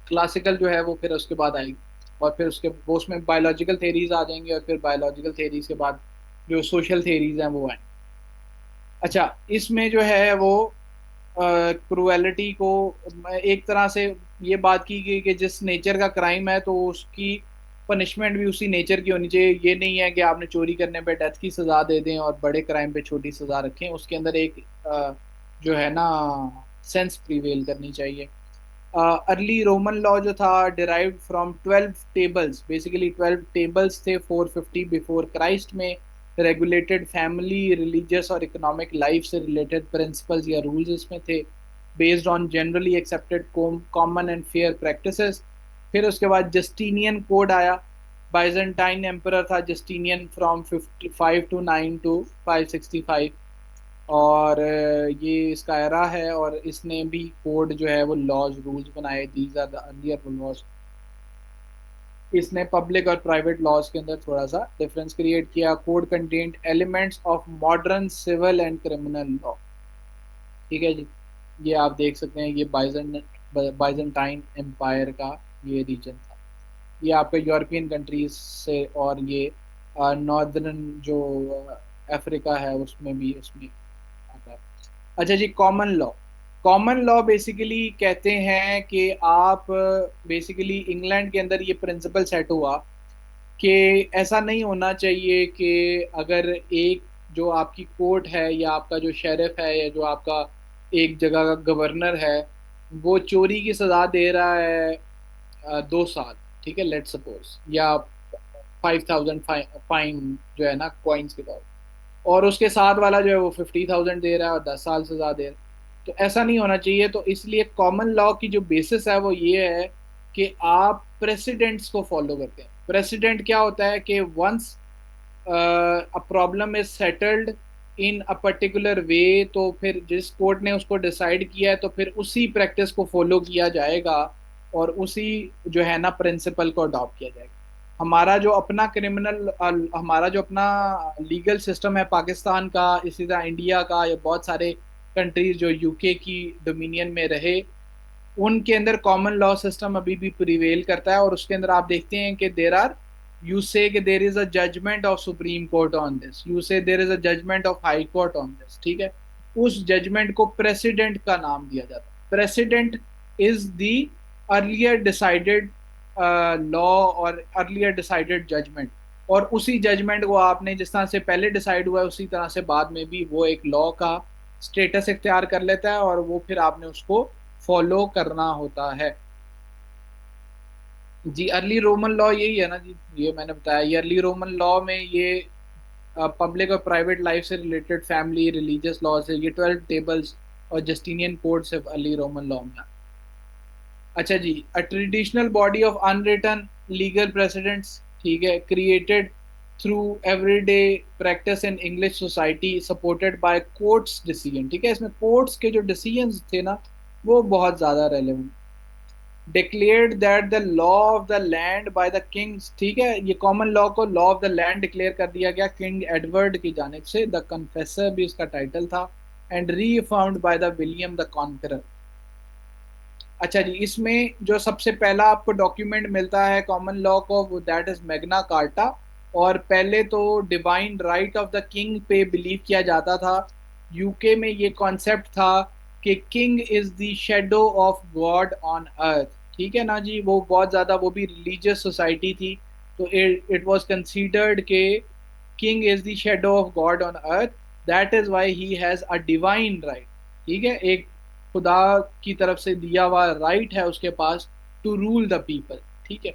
classical जो है वो फिर उसके बाद आएगी, और फिर उसके वो उसमें बायोलॉजिकल थेरीज आ जाएंगी, और फिर बायोलॉजिकल थेरीज के बाद जो सोशल थेरीज हैं वो आएंगी। अच्छा, इसमें जो है वो क्रूएलिटी को एक तरह से ये बात की गई कि जिस नेचर का क्राइम है तो उसकी पनिशमेंट भी उसी नेचर की होनी चाहिए। ये नहीं है कि आपने चोरी करने पे डेथ की सज़ा दे दें और बड़े क्राइम पे छोटी सज़ा रखें। उसके अंदर एक जो है ना सेंस प्रिवेल करनी चाहिए। अर्ली रोमन लॉ जो था derived from 12 tables, basically 12 tables थे 450 बिफोर क्राइस्ट में, रेगुलेटेड फैमिली, रिलीजियस और इकोनॉमिक लाइफ से रिलेटेड प्रिंसिपल्स या रूल्स इसमें थे, based on generally accepted common and fair practices. फिर उसके बाद जस्टिनियन कोड आया। बाइजेंटाइन एम्परर था जस्टिनियन फ्रॉम 55 टू 9 टू 565, और ये इसका एरा है, और इसने भी कोड जो है वो लॉज रूल्स बनाए। These are the earlier laws. इसने पब्लिक और प्राइवेट लॉज के अंदर थोड़ा सा डिफरेंस क्रिएट किया। Code content elements of modern civil and criminal law. ठीक है जी, ये आप देख सकते हैं, ये बाइजेंटाइन एम्पायर का ये रीजन था। ये आपके यूरोपियन कंट्रीज से, और ये नॉर्दर्न जो अफ्रीका है उसमें भी उसमें आता है। अच्छा जी, common law. Common law basically कहते हैं कि आप बेसिकली इंग्लैंड के अंदर ये प्रिंसिपल सेट हुआ कि ऐसा नहीं होना चाहिए कि अगर एक जो आपकी कोर्ट है या आपका जो शेरिफ है या जो आपका एक जगह का गवर्नर है वो चोरी की सज़ा दे रहा है 2 साल, ठीक है, लेट सपोज, या 5000 फाइन जो है ना कॉइन्स के तौर, और उसके साथ वाला जो है वो 50,000 दे रहा है और 10 साल सजा दे रहा है। तो ऐसा नहीं होना चाहिए। तो इसलिए कॉमन लॉ की जो बेसिस है वो ये है कि आप प्रेसिडेंट्स को फॉलो करते हैं। प्रेसिडेंट क्या होता है कि once a problem is settled in a particular way, तो फिर जिस कोर्ट ने उसको डिसाइड किया है तो फिर उसी प्रैक्टिस को फॉलो किया जाएगा और उसी जो है ना प्रिंसिपल को अडॉप्ट किया जाएगा। हमारा जो अपना लीगल सिस्टम है पाकिस्तान का, इसी तरह इंडिया का, या बहुत सारे कंट्रीज जो यूके की डोमिनियन में रहे, उनके अंदर कॉमन लॉ सिस्टम अभी भी प्रिवेल करता है। और उसके अंदर आप देखते हैं कि you say कि there is a judgment of Supreme Court on this, you say there is a judgment of High Court on this, ठीक है। उस जजमेंट को प्रेसिडेंट का नाम दिया जाता है। President is the earlier decided law और अर्लियर डिसाइडेड जजमेंट, और उसी जजमेंट को आपने जिस तरह से पहले डिसाइड हुआ है उसी तरह से बाद में भी वो एक लॉ का स्टेटस इख्तियार कर लेता है, और वो फिर आपने उसको फॉलो करना होता है। जी, अर्ली रोमन लॉ यही है ना जी, ये मैंने बताया। ये अर्ली रोमन लॉ में ये पब्लिक और प्राइवेट लाइफ से रिलेटेड फैमिली रिलीजियस लॉ से ये 12 टेबल्स और जस्टिनियन कोड से अर्ली रोमन लॉ में। अच्छा जी, a traditional body of unwritten legal precedents, ठीक है, created through everyday practice in English society, supported by courts decision. ठीक है, इसमें कोर्ट्स के जो डिसीजंस थे ना वो बहुत ज़्यादा relevant. Declared that the law of the land by the Kings, ठीक है, ये कॉमन लॉ को law of the land declare कर दिया गया किंग एडवर्ड की जानिब से। द कन्फेसर भी उसका टाइटल था, and refound by the William the Conqueror. अच्छा जी, इसमें जो सबसे पहला आपको डॉक्यूमेंट मिलता है कॉमन लॉ को वो दैट इज मैग्ना कार्टा। और पहले तो divine right of the king पे बिलीव किया जाता था। यूके में ये कॉन्सेप्ट था कि king is the shadow of God on earth, ठीक है ना जी। वो बहुत ज़्यादा, वो भी रिलीजियस सोसाइटी थी, तो इट वाज कंसीडर्ड के king is the shadow of God on earth, that is why he has a divine right. ठीक है, एक खुदा की तरफ से दिया हुआ राइट है उसके पास टू रूल द पीपल। ठीक है,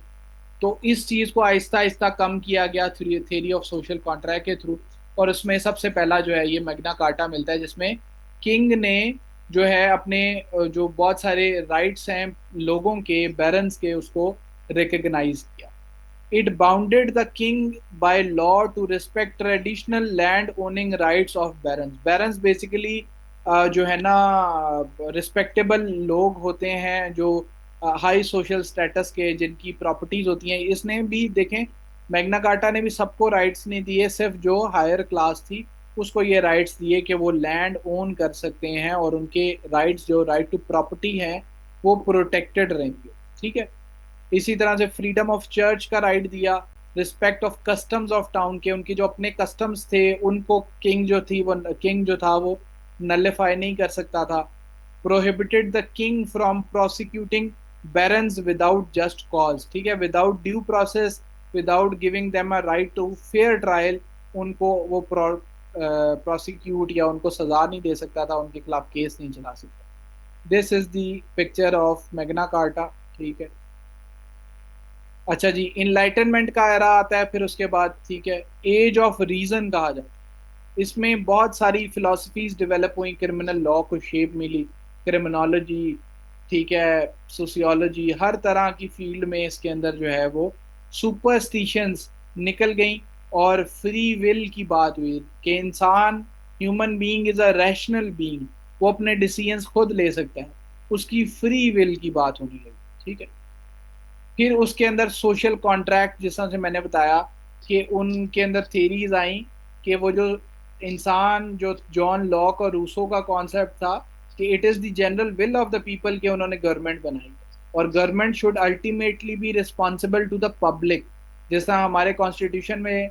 तो इस चीज़ को आहिस्ता आहिस्ता कम किया गया थ्योरी ऑफ सोशल कॉन्ट्रैक्ट के थ्रू, और उसमें सबसे पहला जो है ये मैग्ना कार्टा मिलता है, जिसमें किंग ने जो है अपने जो बहुत सारे राइट्स हैं लोगों के, बैरन्स के, उसको रिकग्नाइज किया। It bounded the king by law to respect traditional land owning rights of barons. Barons basically जो है ना रिस्पेक्टेबल लोग होते हैं जो हाई सोशल स्टेटस के, जिनकी प्रॉपर्टीज होती हैं, इसने भी देखें मैग्ना कार्टा ने भी सबको राइट्स नहीं दिए, सिर्फ जो हायर क्लास थी उसको ये राइट्स दिए कि वो लैंड ओन कर सकते हैं और उनके राइट्स, जो राइट टू प्रॉपर्टी है, वो प्रोटेक्टेड रहेंगे। ठीक है। इसी तरह से फ्रीडम ऑफ चर्च का राइट दिया, respect of customs of town के, उनके जो अपने कस्टम्स थे उनको किंग जो था वो नलिफाई नहीं कर सकता था। Prohibited the king from prosecuting barons without just cause, ठीक है, without due process, without giving them a right to fair trial, उनको वो प्रोसिक्यूट या उनको सजा नहीं दे सकता था, उनके खिलाफ केस नहीं चला सकता। This is the picture of Magna carta. ठीक है। अच्छा जी, इनलाइटनमेंट का एरा आता है फिर उसके बाद। ठीक है। एज ऑफ रीजन कहा जाता है। इसमें बहुत सारी फिलॉसफीज डेवलप हुई, क्रिमिनल लॉ को शेप मिली, क्रिमिनोलॉजी, ठीक है, सोशियोलॉजी, हर तरह की फील्ड में इसके अंदर जो है वो सुपरस्टिशंस निकल गई और फ्री विल की बात हुई कि इंसान, human being is a rational being, वो अपने डिसीजंस खुद ले सकता है, उसकी फ्री विल की बात होने लगी। ठीक है। फिर उसके अंदर सोशल कॉन्ट्रैक्ट, जिस तरह से मैंने बताया कि उनके अंदर थेरीज आई कि वो जो इंसान, जो जॉन लॉक और रूसो का कॉन्सेप्ट था कि it is the general will of the people, के उन्होंने गवर्नमेंट बनाई और government should ultimately be responsible to the public. जिस तरह हमारे कॉन्स्टिट्यूशन में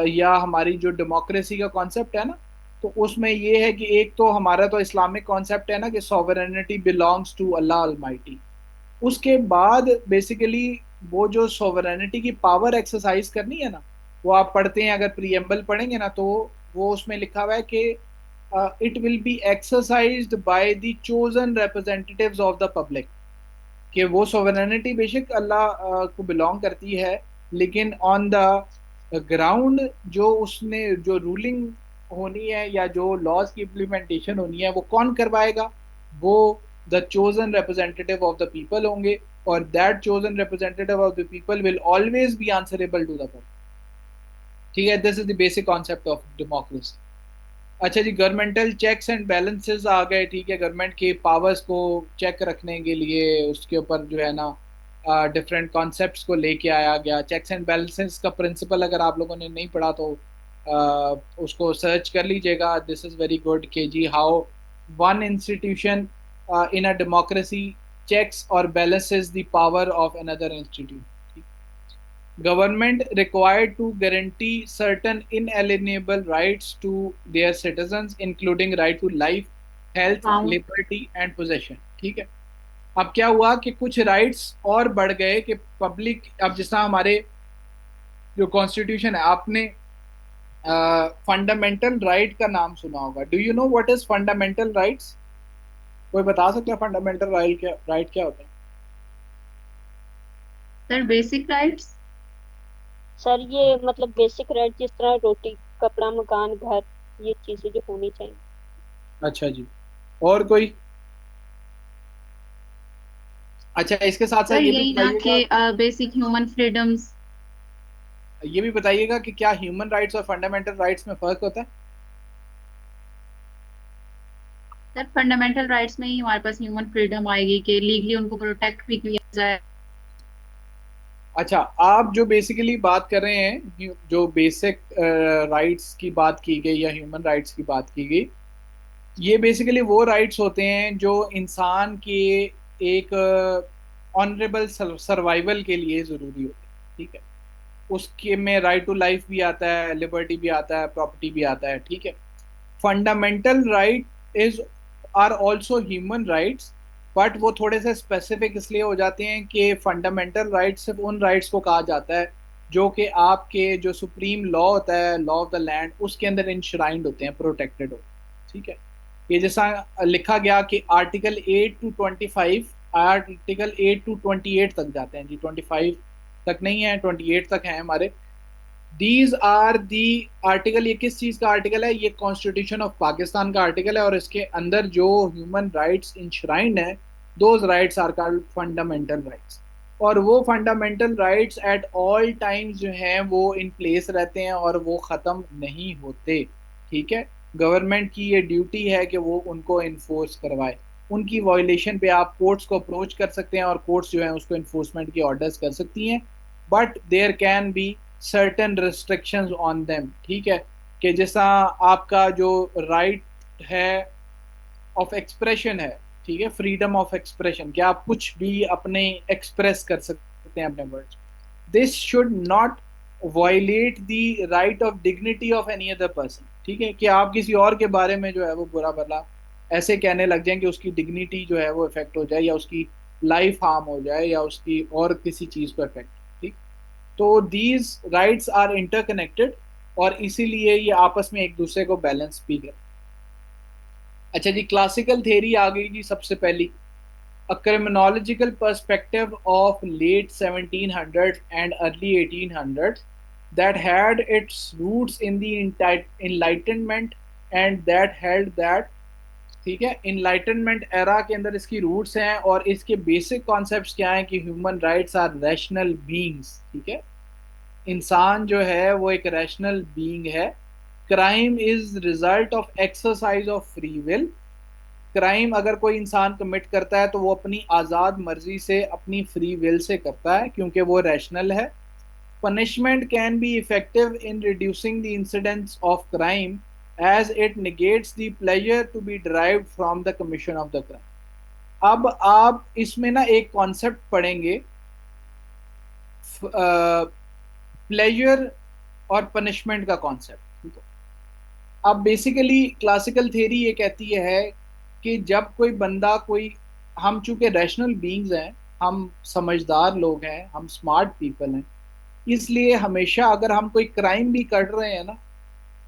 या हमारी जो डेमोक्रेसी का कॉन्सेप्ट है ना, तो उसमें ये है कि एक तो हमारा तो इस्लामिक कॉन्सेप्ट है ना कि sovereignty belongs to Allah Almighty. उसके बाद बेसिकली वो जो सोवरेनिटी की पावर एक्सरसाइज करनी है ना, वो आप पढ़ते हैं, अगर प्रीएम्बल पढ़ेंगे ना, तो वो उसमें लिखा हुआ है कि it will be exercised by the chosen representatives of the public, कि वो सोवरेनिटी बेशक अल्लाह को बिलोंग करती है, लेकिन ऑन द ग्राउंड जो उसने जो रूलिंग होनी है या जो लॉज की इम्प्लीमेंटेशन होनी है वो कौन करवाएगा? वो the chosen representative of the people होंगे, और that chosen representative of the people will always be answerable to the public. ठीक है। This is the basic concept of democracy. अच्छा जी, गवर्नमेंटल चेक्स एंड बैलेंसेस आ गए। ठीक है। गवर्नमेंट के पावर्स को चेक रखने के लिए उसके ऊपर जो है ना डिफरेंट कॉन्सेप्ट्स को लेके आया गया। चेक्स एंड बैलेंसेस का प्रिंसिपल अगर आप लोगों ने नहीं पढ़ा तो उसको सर्च कर लीजिएगा। दिस इज़ वेरी गुड के जी, how one institution in a democracy checks or balances the power of another institute. Government required to guarantee certain inalienable rights to their citizens, including right to life, health, liberty and possession. ठीक है। अब क्या हुआ कि कुछ rights और बढ़ गए कि पब्लिक, अब जिस तरह हमारे जो कॉन्स्टिट्यूशन है, आपने फंडामेंटल राइट का नाम सुना होगा। Do you know what is fundamental rights? कोई बता सकता है फंडामेंटल राइट क्या होता है?
Sir basic rights.
सर ये मतलब बेसिक राइट जिस तरह रोटी, कपड़ा, मकान, घर, ये चीजें जो होनी चाहिए।
अच्छा जी, और कोई? अच्छा, इसके साथ साथ
सर
ये भी
यही ना कि बेसिक ह्यूमन फ्रीडम्स।
ये भी बताइएगा कि क्या ह्यूमन राइट्स और फंडामेंटल राइट्स में फर्क होता है?
सर फंडामेंटल राइट्स में ही हमारे पास ह्यूमन फ्रीडम आएगी कि लीगली उनको प्रोटेक्ट भी किया जाए।
अच्छा, आप जो बेसिकली बात कर रहे हैं, जो बेसिक राइट्स की बात की गई या ह्यूमन राइट्स की बात की गई, ये बेसिकली वो राइट्स होते हैं जो इंसान के एक ऑनरेबल सर्वाइवल के लिए ज़रूरी होते हैं। ठीक है। उसके में राइट टू लाइफ भी आता है, लिबर्टी भी आता है, प्रॉपर्टी भी आता है। ठीक है। Fundamental right is are also human rights, but वो थोड़े से स्पेसिफिक इसलिए हो जाते हैं कि फंडामेंटल राइट्स सिर्फ उन राइट्स को कहा जाता है जो कि आपके जो सुप्रीम लॉ होता है, लॉ ऑफ द लैंड, उसके अंदर इंश्राइंड होते हैं, प्रोटेक्टेड होते हैं। ठीक है। ये जैसा लिखा गया कि आर्टिकल 8 to 25, आर्टिकल 8 to 28 तक जाते हैं जी, 25 तक नहीं है, 28 तक है हमारे। These are the article. ये किस चीज़ का आर्टिकल है? ये कॉन्स्टिट्यूशन ऑफ पाकिस्तान का आर्टिकल है, और इसके अंदर जो ह्यूमन राइट्स इंश्राइंड है, those rights are called fundamental rights. और वो fundamental rights at all times जो हैं वो इन प्लेस रहते हैं और वो ख़त्म नहीं होते। ठीक है। गवर्नमेंट की ये ड्यूटी है कि वो उनको इन्फोर्स करवाए। उनकी वायलेशन पे आप कोर्ट्स को अप्रोच कर सकते हैं और कोर्ट्स जो है उसको इन्फोर्समेंट की ऑर्डर्स कर सकती हैं, but there can be certain restrictions on them, ठीक है, कि जैसा आपका जो राइट है ऑफ एक्सप्रेशन है, ठीक है, फ्रीडम ऑफ एक्सप्रेशन, कि आप कुछ भी अपने एक्सप्रेस कर सकते हैं अपने words, this should not violate the right of dignity of any other person, ठीक है, कि आप किसी और के बारे में जो है वो बुरा भला ऐसे कहने लग जाएं कि उसकी डिग्निटी जो है वो इफेक्ट हो जाए या उसकी लाइफ हार्म हो जाए या उसकी और किसी चीज को इफेक्ट, ठीक। तो दीज राइट्स आर इंटरकनेक्टेड और इसीलिए ये आपस में एक दूसरे को बैलेंस भी करते। अच्छा जी, क्लासिकल थ्योरी आ गई जी सबसे पहली, a criminological perspective of late 1700s and early 1800s that had its roots in the enlightenment and that held that, ठीक है, इनलाइटनमेंट एरा के अंदर इसकी रूट्स हैं और इसके बेसिक कॉन्सेप्ट्स क्या हैं कि human rights are rational beings, ठीक है, इंसान जो है वो एक रैशनल बीइंग है, crime is result of exercise of free will, crime अगर कोई इंसान कमिट करता है तो वो अपनी आज़ाद मर्जी से अपनी फ्री विल से करता है क्योंकि वो रैशनल है। Punishment can be effective in reducing the incidents of crime as it negates the pleasure to be derived from the commission of the crime. अब आप इसमें ना एक कॉन्सेप्ट पढ़ेंगे, प्लेजर और पनिशमेंट का कॉन्सेप्ट, ठीक है। अब बेसिकली क्लासिकल थ्योरी ये कहती है कि जब कोई बंदा कोई, हम चूंकि रैशनल बीइंग्स हैं, हम समझदार लोग हैं, हम स्मार्ट पीपल हैं, इसलिए हमेशा अगर हम कोई क्राइम भी कर रहे हैं ना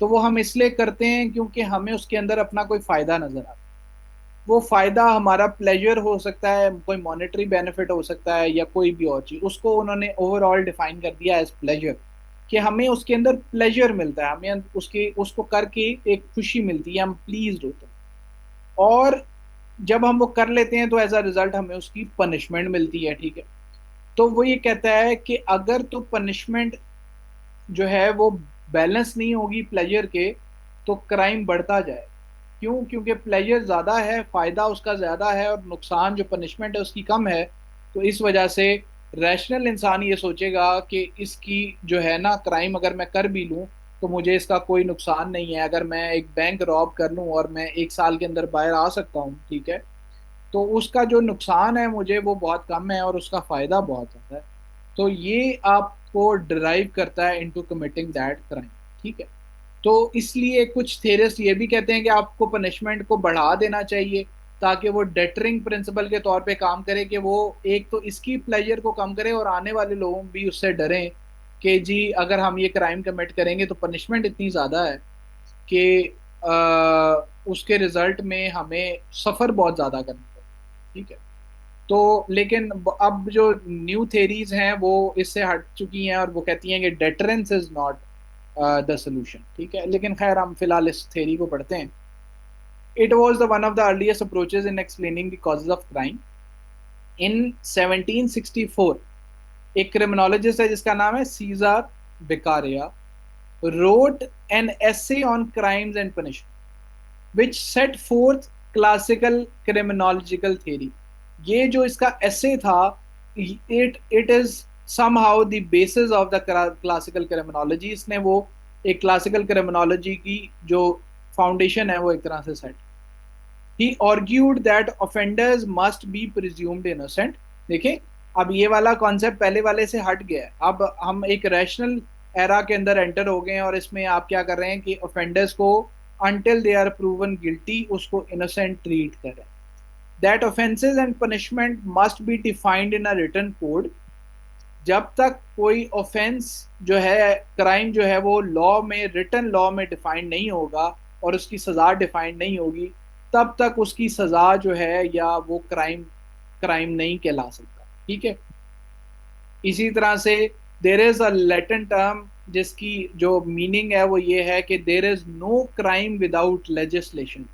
तो वो हम इसलिए करते हैं क्योंकि हमें उसके अंदर अपना कोई फ़ायदा नज़र आता है। वो फ़ायदा हमारा प्लेजर हो सकता है, कोई मॉनेटरी बेनिफिट हो सकता है या कोई भी और चीज़, उसको उन्होंने ओवरऑल डिफाइन कर दिया एज प्लेजर, कि हमें उसके अंदर प्लेजर मिलता है, हमें उसको करके एक खुशी मिलती है, हम प्लीज होते हैं, और जब हम वो कर लेते हैं तो एज अ रिजल्ट हमें उसकी पनिशमेंट मिलती है, ठीक है। तो वो ये कहता है कि अगर तो पनिशमेंट जो है वो बैलेंस नहीं होगी प्लेजर के तो क्राइम बढ़ता जाए, क्यों, क्योंकि प्लेजर ज़्यादा है, फ़ायदा उसका ज़्यादा है और नुकसान जो पनिशमेंट है उसकी कम है, तो इस वजह से रैशनल इंसान ये सोचेगा कि इसकी जो है ना क्राइम अगर मैं कर भी लूँ तो मुझे इसका कोई नुकसान नहीं है, अगर मैं एक बैंक रॉब कर लूँ और मैं 1 साल के अंदर बाहर आ सकता हूँ, ठीक है, तो उसका जो नुकसान है मुझे वो बहुत कम है और उसका फ़ायदा बहुत ज़्यादा है, तो ये आपको ड्राइव करता है इनटू कमिटिंग दैट क्राइम, ठीक है। तो इसलिए कुछ थेरिस्ट ये भी कहते हैं कि आपको पनिशमेंट को बढ़ा देना चाहिए ताकि वो डेटरिंग प्रिंसिपल के तौर पे काम करे, कि वो एक तो इसकी प्लेजर को कम करे और आने वाले लोगों भी उससे डरें कि जी अगर हम ये क्राइम कमिट करेंगे तो पनिशमेंट इतनी ज़्यादा है कि उसके रिजल्ट में हमें सफ़र बहुत ज़्यादा करना पड़ेगा, ठीक है। तो लेकिन अब जो न्यू थेरीज हैं वो इससे हट चुकी हैं और वो कहती हैं कि deterrence is not the solution, ठीक है, लेकिन खैर हम फिलहाल इस थेरी को पढ़ते हैं। It was the one of the earliest approaches in explaining the causes of crime. In 1764 एक क्रिमिनोलॉजिस्ट है जिसका नाम है Cesare Beccaria, wrote an essay on crimes and punishment which set forth classical criminological theory। ये जो इसका essay था, it is somehow the basis of the classical criminology। इसने वो एक classical criminology की जो foundation है वो एक तरह से set। He argued that offenders must be presumed innocent। देखिए अब ये वाला कॉन्सेप्ट पहले वाले से हट गया है, अब हम एक रैशनल एरा के अंदर एंटर हो गए हैं और इसमें आप क्या कर रहे हैं कि ऑफेंडर्स को until they are proven guilty उसको इनोसेंट ट्रीट कर रहे हैं। That offences and punishment must be defined in a written code. जब तक कोई ऑफेंस जो है, क्राइम जो है वो लॉ में, रिटन लॉ में डिफाइंड नहीं होगा और उसकी सज़ा डिफाइंड नहीं होगी, तब तक उसकी सज़ा जो है या वो क्राइम नहीं कहला सकता, ठीक है। इसी तरह से there is a Latin term जिसकी जो मीनिंग है वो ये है कि there is no crime without legislation.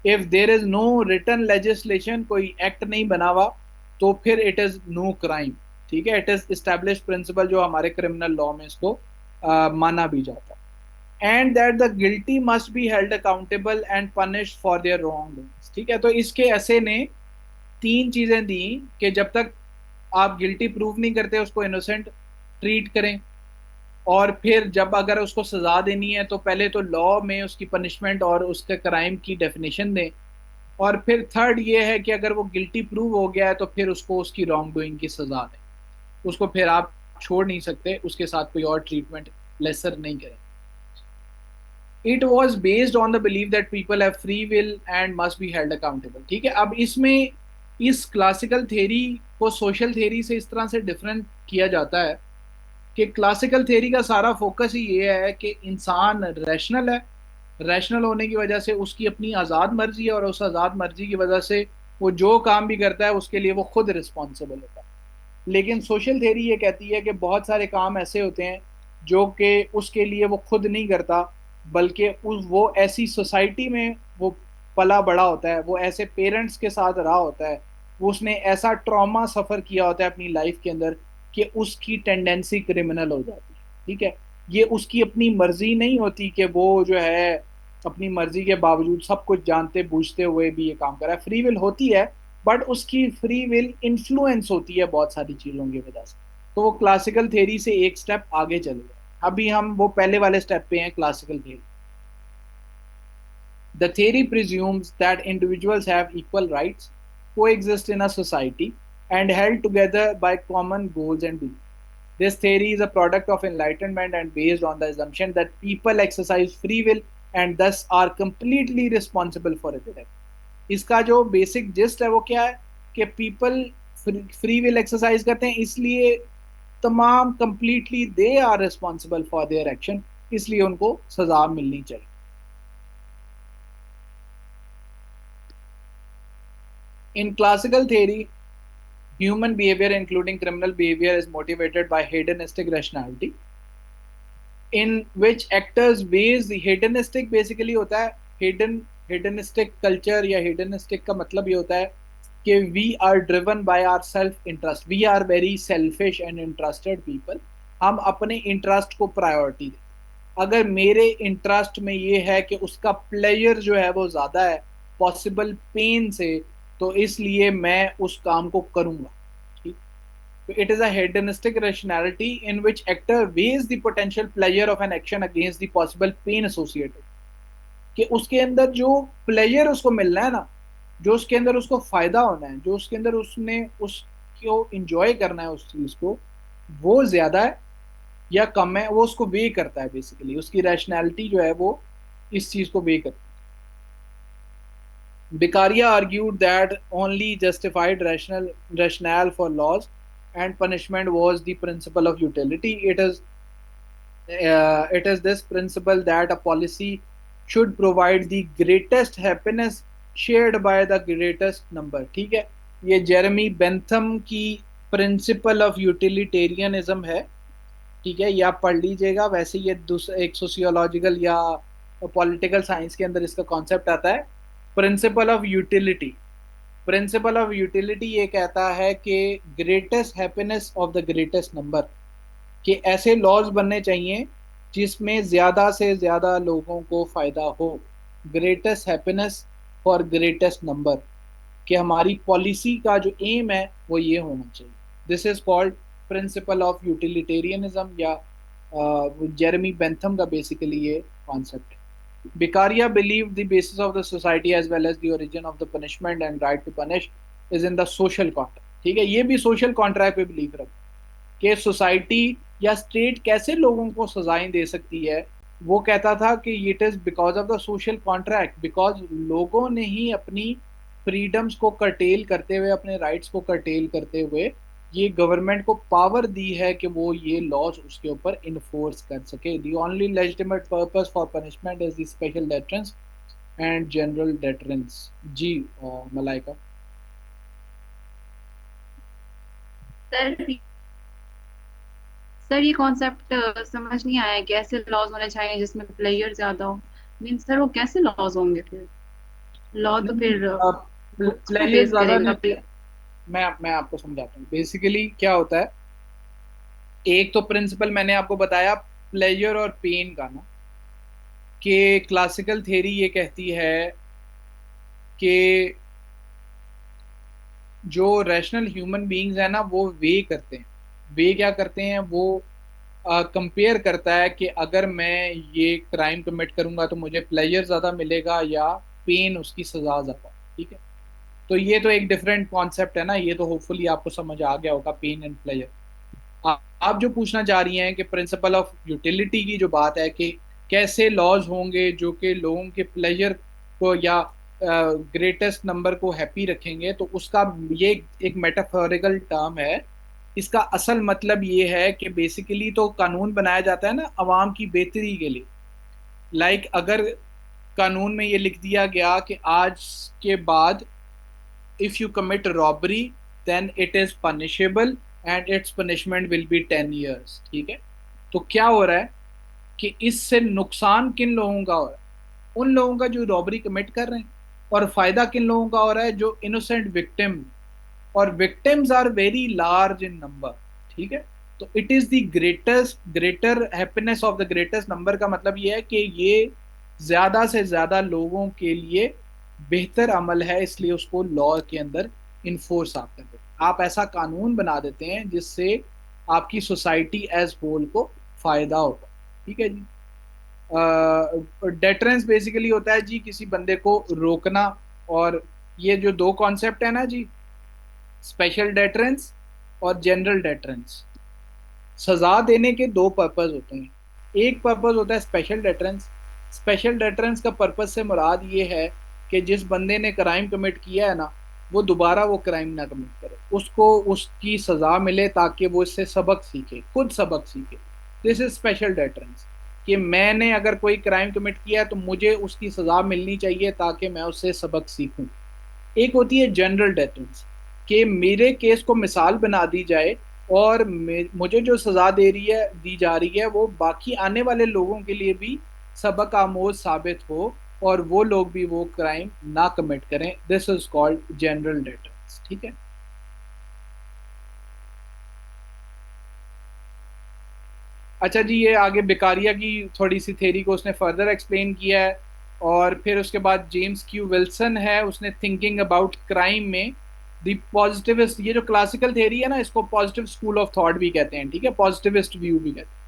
If there is no written legislation, कोई एक्ट नहीं बना हुआ, तो फिर इट इज नो क्राइम, ठीक है। इट इज एस्टैब्लिश्ड प्रिंसिपल जो हमारे क्रिमिनल लॉ में इसको माना भी जाता है। And that the guilty must be held accountable and punished for their wrong doings. ठीक है, तो इसके ऐसे ने 3 चीजें दी कि जब तक आप गिल्टी प्रूव नहीं करते उसको इनोसेंट ट्रीट करें, और फिर जब अगर उसको सजा देनी है तो पहले तो लॉ में उसकी पनिशमेंट और उसके क्राइम की डेफिनेशन दें, और फिर थर्ड ये है कि अगर वो गिल्टी प्रूव हो गया है तो फिर उसको उसकी रॉन्ग डूइंग की सजा दें, उसको फिर आप छोड़ नहीं सकते, उसके साथ कोई और ट्रीटमेंट लेसर नहीं करें। It was based on the believe that people have free will and must be held accountable. ठीक है, अब इसमें इस क्लासिकल थेरी को सोशल थेरी से इस तरह से डिफरेंट किया जाता है कि क्लासिकल थ्योरी का सारा फोकस ही ये है कि इंसान रैशनल है, रैशनल होने की वजह से उसकी अपनी आज़ाद मर्जी है, और उस आज़ाद मर्जी की वजह से वो जो काम भी करता है उसके लिए वो खुद रिस्पॉन्सिबल होता है। लेकिन सोशल थ्योरी ये कहती है कि बहुत सारे काम ऐसे होते हैं जो कि उसके लिए वो खुद नहीं करता, बल्कि उस वो ऐसी सोसाइटी में वो पला बड़ा होता है, वो ऐसे पेरेंट्स के साथ रहा होता है, वो उसने ऐसा ट्रॉमा सफ़र किया होता है अपनी लाइफ के अंदर कि उसकी टेंडेंसी क्रिमिनल हो जाती है। ठीक है, ये उसकी अपनी मर्जी नहीं होती कि वो जो है अपनी मर्जी के बावजूद सब कुछ जानते बूझते हुए भी ये काम कर रहा है, फ्री विल होती है, बट उसकी फ्री विल इन्फ्लुएंस होती है बहुत सारी चीज़ों की वजह से। तो वो क्लासिकल थ्योरी से एक स्टेप आगे चले गए, अभी हम वो पहले वाले स्टेप पे हैं, classical theory. The theory presumes that individuals have equal rights, coexist in a society, and held together by common goals and beliefs. This theory is a product of enlightenment and based on the assumption that people exercise free will and thus are completely responsible for their actions. इसका जो basic gist है वो क्या है कि people free will exercise करते हैं, इसलिए तमाम completely they are responsible for their action, इसलिए उनको सजा मिलनी चाहिए। In classical theory, human behavior, including criminal behavior, is motivated by hedonistic rationality, in which actors ways hedonistic basically होता है hedonistic culture या hedonistic का मतलब ये होता है कि we are driven by our self interest, we are very selfish and interested people, हम अपने इंटरेस्ट को प्रायोरिटी देते। अगर मेरे इंटरेस्ट में ये है कि उसका प्लेजर जो है वो ज्यादा है पॉसिबल पेन से, तो इसलिए मैं उस काम को करूंगा। ठीक, तो it is a hedonistic rationality in which actor weighs the potential pleasure of an action against the possible pain associated, कि उसके अंदर जो प्लेजर उसको मिलना है ना, जो उसके अंदर उसको फायदा होना है, जो उसके अंदर उसने उसको इंजॉय करना है उस चीज को, वो ज्यादा है या कम है, वो उसको वे करता है। बेसिकली उसकी रैशनैलिटी जो है वो इस चीज को वे करती है। Beccaria argued that only justified rationale for laws and punishment was the principle of utility. It is this principle that a policy should provide the greatest happiness shared by the greatest number. ठीक है, ये Jeremy Bentham की principle of utilitarianism है। ठीक है, ये आप पढ़ लीजिएगा, वैसे ये एक सोशियोलॉजिकल या पॉलिटिकल साइंस के अंदर इसका कॉन्सेप्ट आता है, principle of utility. Principle of utility ये कहता है कि greatest happiness of the greatest number, कि ऐसे लॉज बनने चाहिए जिसमें ज्यादा से ज्यादा लोगों को फायदा हो, greatest happiness for greatest number, कि हमारी पॉलिसी का जो एम है वो ये होना चाहिए। This is called principle of utilitarianism, या जेरेमी बेंथम का बेसिकली ये कॉन्सेप्ट है। Beccaria believed the basis of the society as well as the origin of the punishment and right to punish is in the social contract. ठीक है, ये भी social contract पे believe रखता है कि सोसाइटी या स्टेट कैसे लोगों को सजाएं दे सकती है। वो कहता था कि it is because of the social contract, because लोगों ने ही अपनी फ्रीडम्स को कर्टेल करते हुए, अपने राइट्स को कर्टेल करते हुए ये गवर्नमेंट को पावर दी है कि वो ये लॉज उसके ऊपर इन्फोर्स कर सके। The only legitimate purpose for punishment is the special deterrence and general deterrence. जी मलाइका।
सर सर ये कॉन्सेप्ट समझ नहीं आया कि ऐसे लॉज होने चाहिए जिसमें प्लेयर ज्यादा हो। मीन सर वो कैसे लॉज होंगे फिर? लॉ तो फिर
प्लेयर ज्यादा नहीं, मैं आपको समझाता हूँ। बेसिकली क्या होता है, एक तो प्रिंसिपल मैंने आपको बताया प्लेजर और पेन का ना, कि क्लासिकल थ्योरी ये कहती है कि जो रैशनल ह्यूमन बीइंग्स है ना, वो वे करते हैं। वे क्या करते हैं? वो कंपेयर करता है कि अगर मैं ये क्राइम कमिट करूंगा तो मुझे प्लेजर ज़्यादा मिलेगा या पेन, उसकी सज़ा ज़्यादा। ठीक है, तो ये तो एक डिफरेंट कॉन्सेप्ट है ना, ये तो होपफुली आपको समझ आ गया होगा, पेन एंड प्लेजर। आप जो पूछना चाह रही हैं कि प्रिंसिपल ऑफ यूटिलिटी की जो बात है कि कैसे लॉज होंगे जो कि लोगों के प्लेजर को या ग्रेटेस्ट नंबर को हैप्पी रखेंगे, तो उसका ये एक मेटाफोरिकल टर्म है। इसका असल मतलब ये है कि बेसिकली तो कानून बनाया जाता है ना अवाम की बेहतरी के लिए। लाइक अगर कानून में ये लिख दिया गया कि आज के बाद if you commit robbery then it is punishable and its punishment will be 10 years। ठीक है, तो क्या हो रहा है कि इससे नुकसान किन लोगों का हो रहा है? उन लोगों का जो रॉबरी कमिट कर रहे हैं। और फायदा किन लोगों का हो रहा है? जो इनोसेंट विक्टिम, और victims are very large in number. ठीक है, तो it is the greater happiness of the greatest number का मतलब ये है कि ये ज्यादा से ज्यादा लोगों के लिए बेहतर अमल है, इसलिए उसको लॉ के अंदर इन्फोर्स आप कर देते हैं। आप ऐसा कानून बना देते हैं जिससे आपकी सोसाइटी एज होल को फायदा होगा। ठीक है जी। डेटरेंस बेसिकली होता है जी किसी बंदे को रोकना। और ये जो दो कॉन्सेप्ट है ना जी, स्पेशल डेटरेंस और जनरल डेटरेंस, सजा देने के दो पर्पस होते हैं। एक पर्पस होता है स्पेशल डेटरेंस। स्पेशल डेटरेंस का पर्पस से मुराद ये है कि जिस बंदे ने क्राइम कमिट किया है ना, वो दोबारा वो क्राइम ना कमिट करे, उसको उसकी सजा मिले ताकि वो इससे सबक सीखे, खुद सबक सीखे। दिस इज स्पेशल डेटरेंस, कि मैंने अगर कोई क्राइम कमिट किया है तो मुझे उसकी सजा मिलनी चाहिए ताकि मैं उससे सबक सीखूं। एक होती है जनरल डेटरेंस, कि मेरे केस को मिसाल बना दी जाए और मुझे जो सजा दी जा रही है वो बाकी आने वाले लोगों के लिए भी सबक आमोज साबित हो और वो लोग भी वो क्राइम ना कमिट करें। This is called general deterrence. ठीक है, अच्छा जी, ये आगे बेकारिया की थोड़ी सी थेरी को उसने फर्दर एक्सप्लेन किया है। और फिर उसके बाद जेम्स क्यू विल्सन है, उसने थिंकिंग अबाउट क्राइम में द पॉजिटिविस्ट, ये जो क्लासिकल थेरी है ना, इसको पॉजिटिव स्कूल ऑफ थॉट भी कहते हैं। ठीक है, पॉजिटिविस्ट व्यू भी कहते हैं।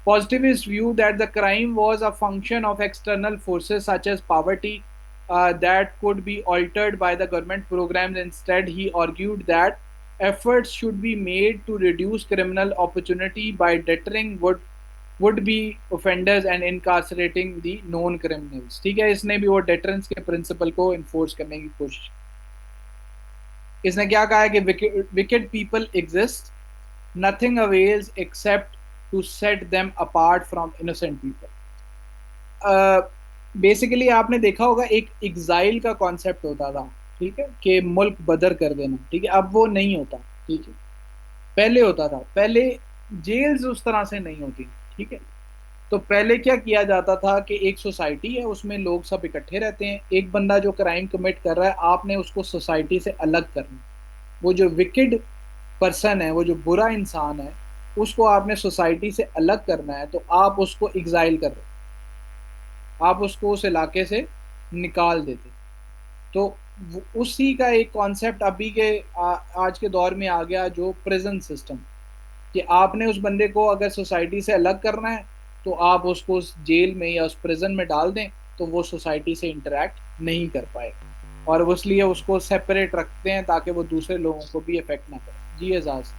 Positivist view that the crime was a function of external forces such as poverty that could be altered by the government programs. Instead, he argued that efforts should be made to reduce criminal opportunity by deterring would-be offenders and incarcerating the known criminals। ठीक है, इसने भी वो deterrence के principle को enforce करने की कोशिश। इसने क्या कहा है कि wicked people exist, nothing avails except to set them apart from innocent people। Basically आपने देखा होगा एक एग्जाइल का कॉन्सेप्ट होता था। ठीक है, कि मुल्क बदर कर देना। ठीक है, अब वो नहीं होता। ठीक है, पहले होता था। पहले जेल्स उस तरह से नहीं होती। ठीक है, तो पहले क्या किया जाता था कि एक सोसाइटी है, उसमें लोग सब इकट्ठे रहते हैं। एक बंदा जो क्राइम कमिट कर रहा है, आपने उसको सोसाइटी से अलग करना। वो जो विकेड पर्सन है, वो जो बुरा इंसान है, उसको आपने सोसाइटी से अलग करना है, तो आप उसको एग्जाइल कर रहे, आप उसको उस इलाके से निकाल देते। तो उसी का एक कॉन्सेप्ट अभी के आज के दौर में आ गया, जो प्रिजन सिस्टम, कि आपने उस बंदे को अगर सोसाइटी से अलग करना है तो आप उसको उस जेल में या उस प्रिजन में डाल दें, तो वो सोसाइटी से इंटरेक्ट नहीं कर पाएगा। और इसलिए उसको सेपरेट रखते हैं ताकि वो दूसरे लोगों को भी इफेक्ट ना करे। जी एजाज।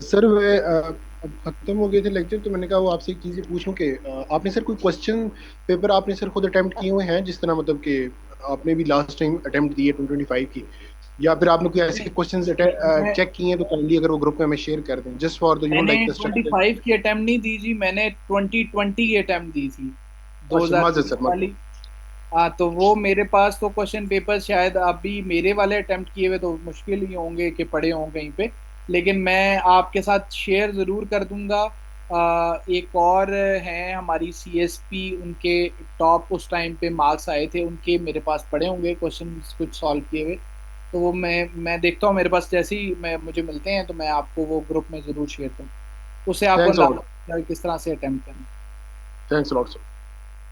सर मैं अब खत्म हो गए थे लेक्चर, तो मैंने कहा वो आपसे एक चीज़ पूछूं कि आपने सर कोई क्वेश्चन पेपर आपने सर खुद अटेम्प्ट किए हुए हैं, जिस तरह मतलब कि आपने भी लास्ट टाइम अटेम्प्ट दिए 2025 की, या फिर आपने कोई ऐसे क्वेश्चंस चेक किए हैं तो काइंडली अगर वो ग्रुप में हमें शेयर कर दें, just for the you know like the
25 की अटेम्प्ट नहीं दी जी, मैंने 2020 की अटेम्प्ट दी थी, 2020 वाली। हाँ, तो वो मेरे पास तो क्वेश्चन पेपर शायद अभी मेरे वाले अटेम्प्ट किए हुए तो मुश्किल ही होंगे कि पड़े हों कहीं पे, लेकिन मैं आपके साथ शेयर ज़रूर कर दूंगा। एक और हैं हमारी CSP, उनके टॉप उस टाइम पे मार्क्स आए थे, उनके मेरे पास पड़े होंगे क्वेश्चन कुछ सॉल्व किए हुए, तो वो मैं देखता हूँ मेरे पास, जैसे ही मुझे मिलते हैं तो मैं आपको वो ग्रुप में ज़रूर शेयर करूँ, उससे आपको किस तरह से अटेम्प्ट करना।
Thanks lot sir.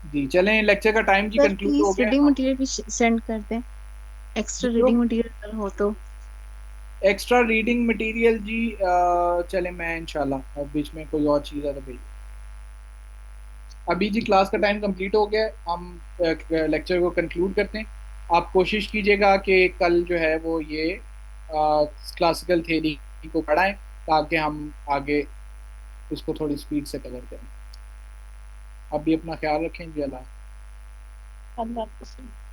जी चलें, लेक्चर का टाइम जी
सर
कंक्लूड हो
प्लीज रीडिंग
गया।
मटेरियल भी सेंड कर दें, एक्स्ट्रा रीडिंग मटेरियल हो तो।
एक्स्ट्रा रीडिंग मटेरियल जी चले मैं इंशाल्लाह अब बीच में कोई और चीज़ है तो भेज। अभी जी क्लास का टाइम कंप्लीट हो गया है, हम लेक्चर को कंक्लूड करते हैं। आप कोशिश कीजिएगा कि कल जो है वो ये क्लासिकल थ्योरी को पढ़ाएं ताकि हम आगे उसको थोड़ी स्पीड से कवर करें। आप भी अपना ख्याल रखें जी। अल्लाह।
अल्लाह हाफ़िज़।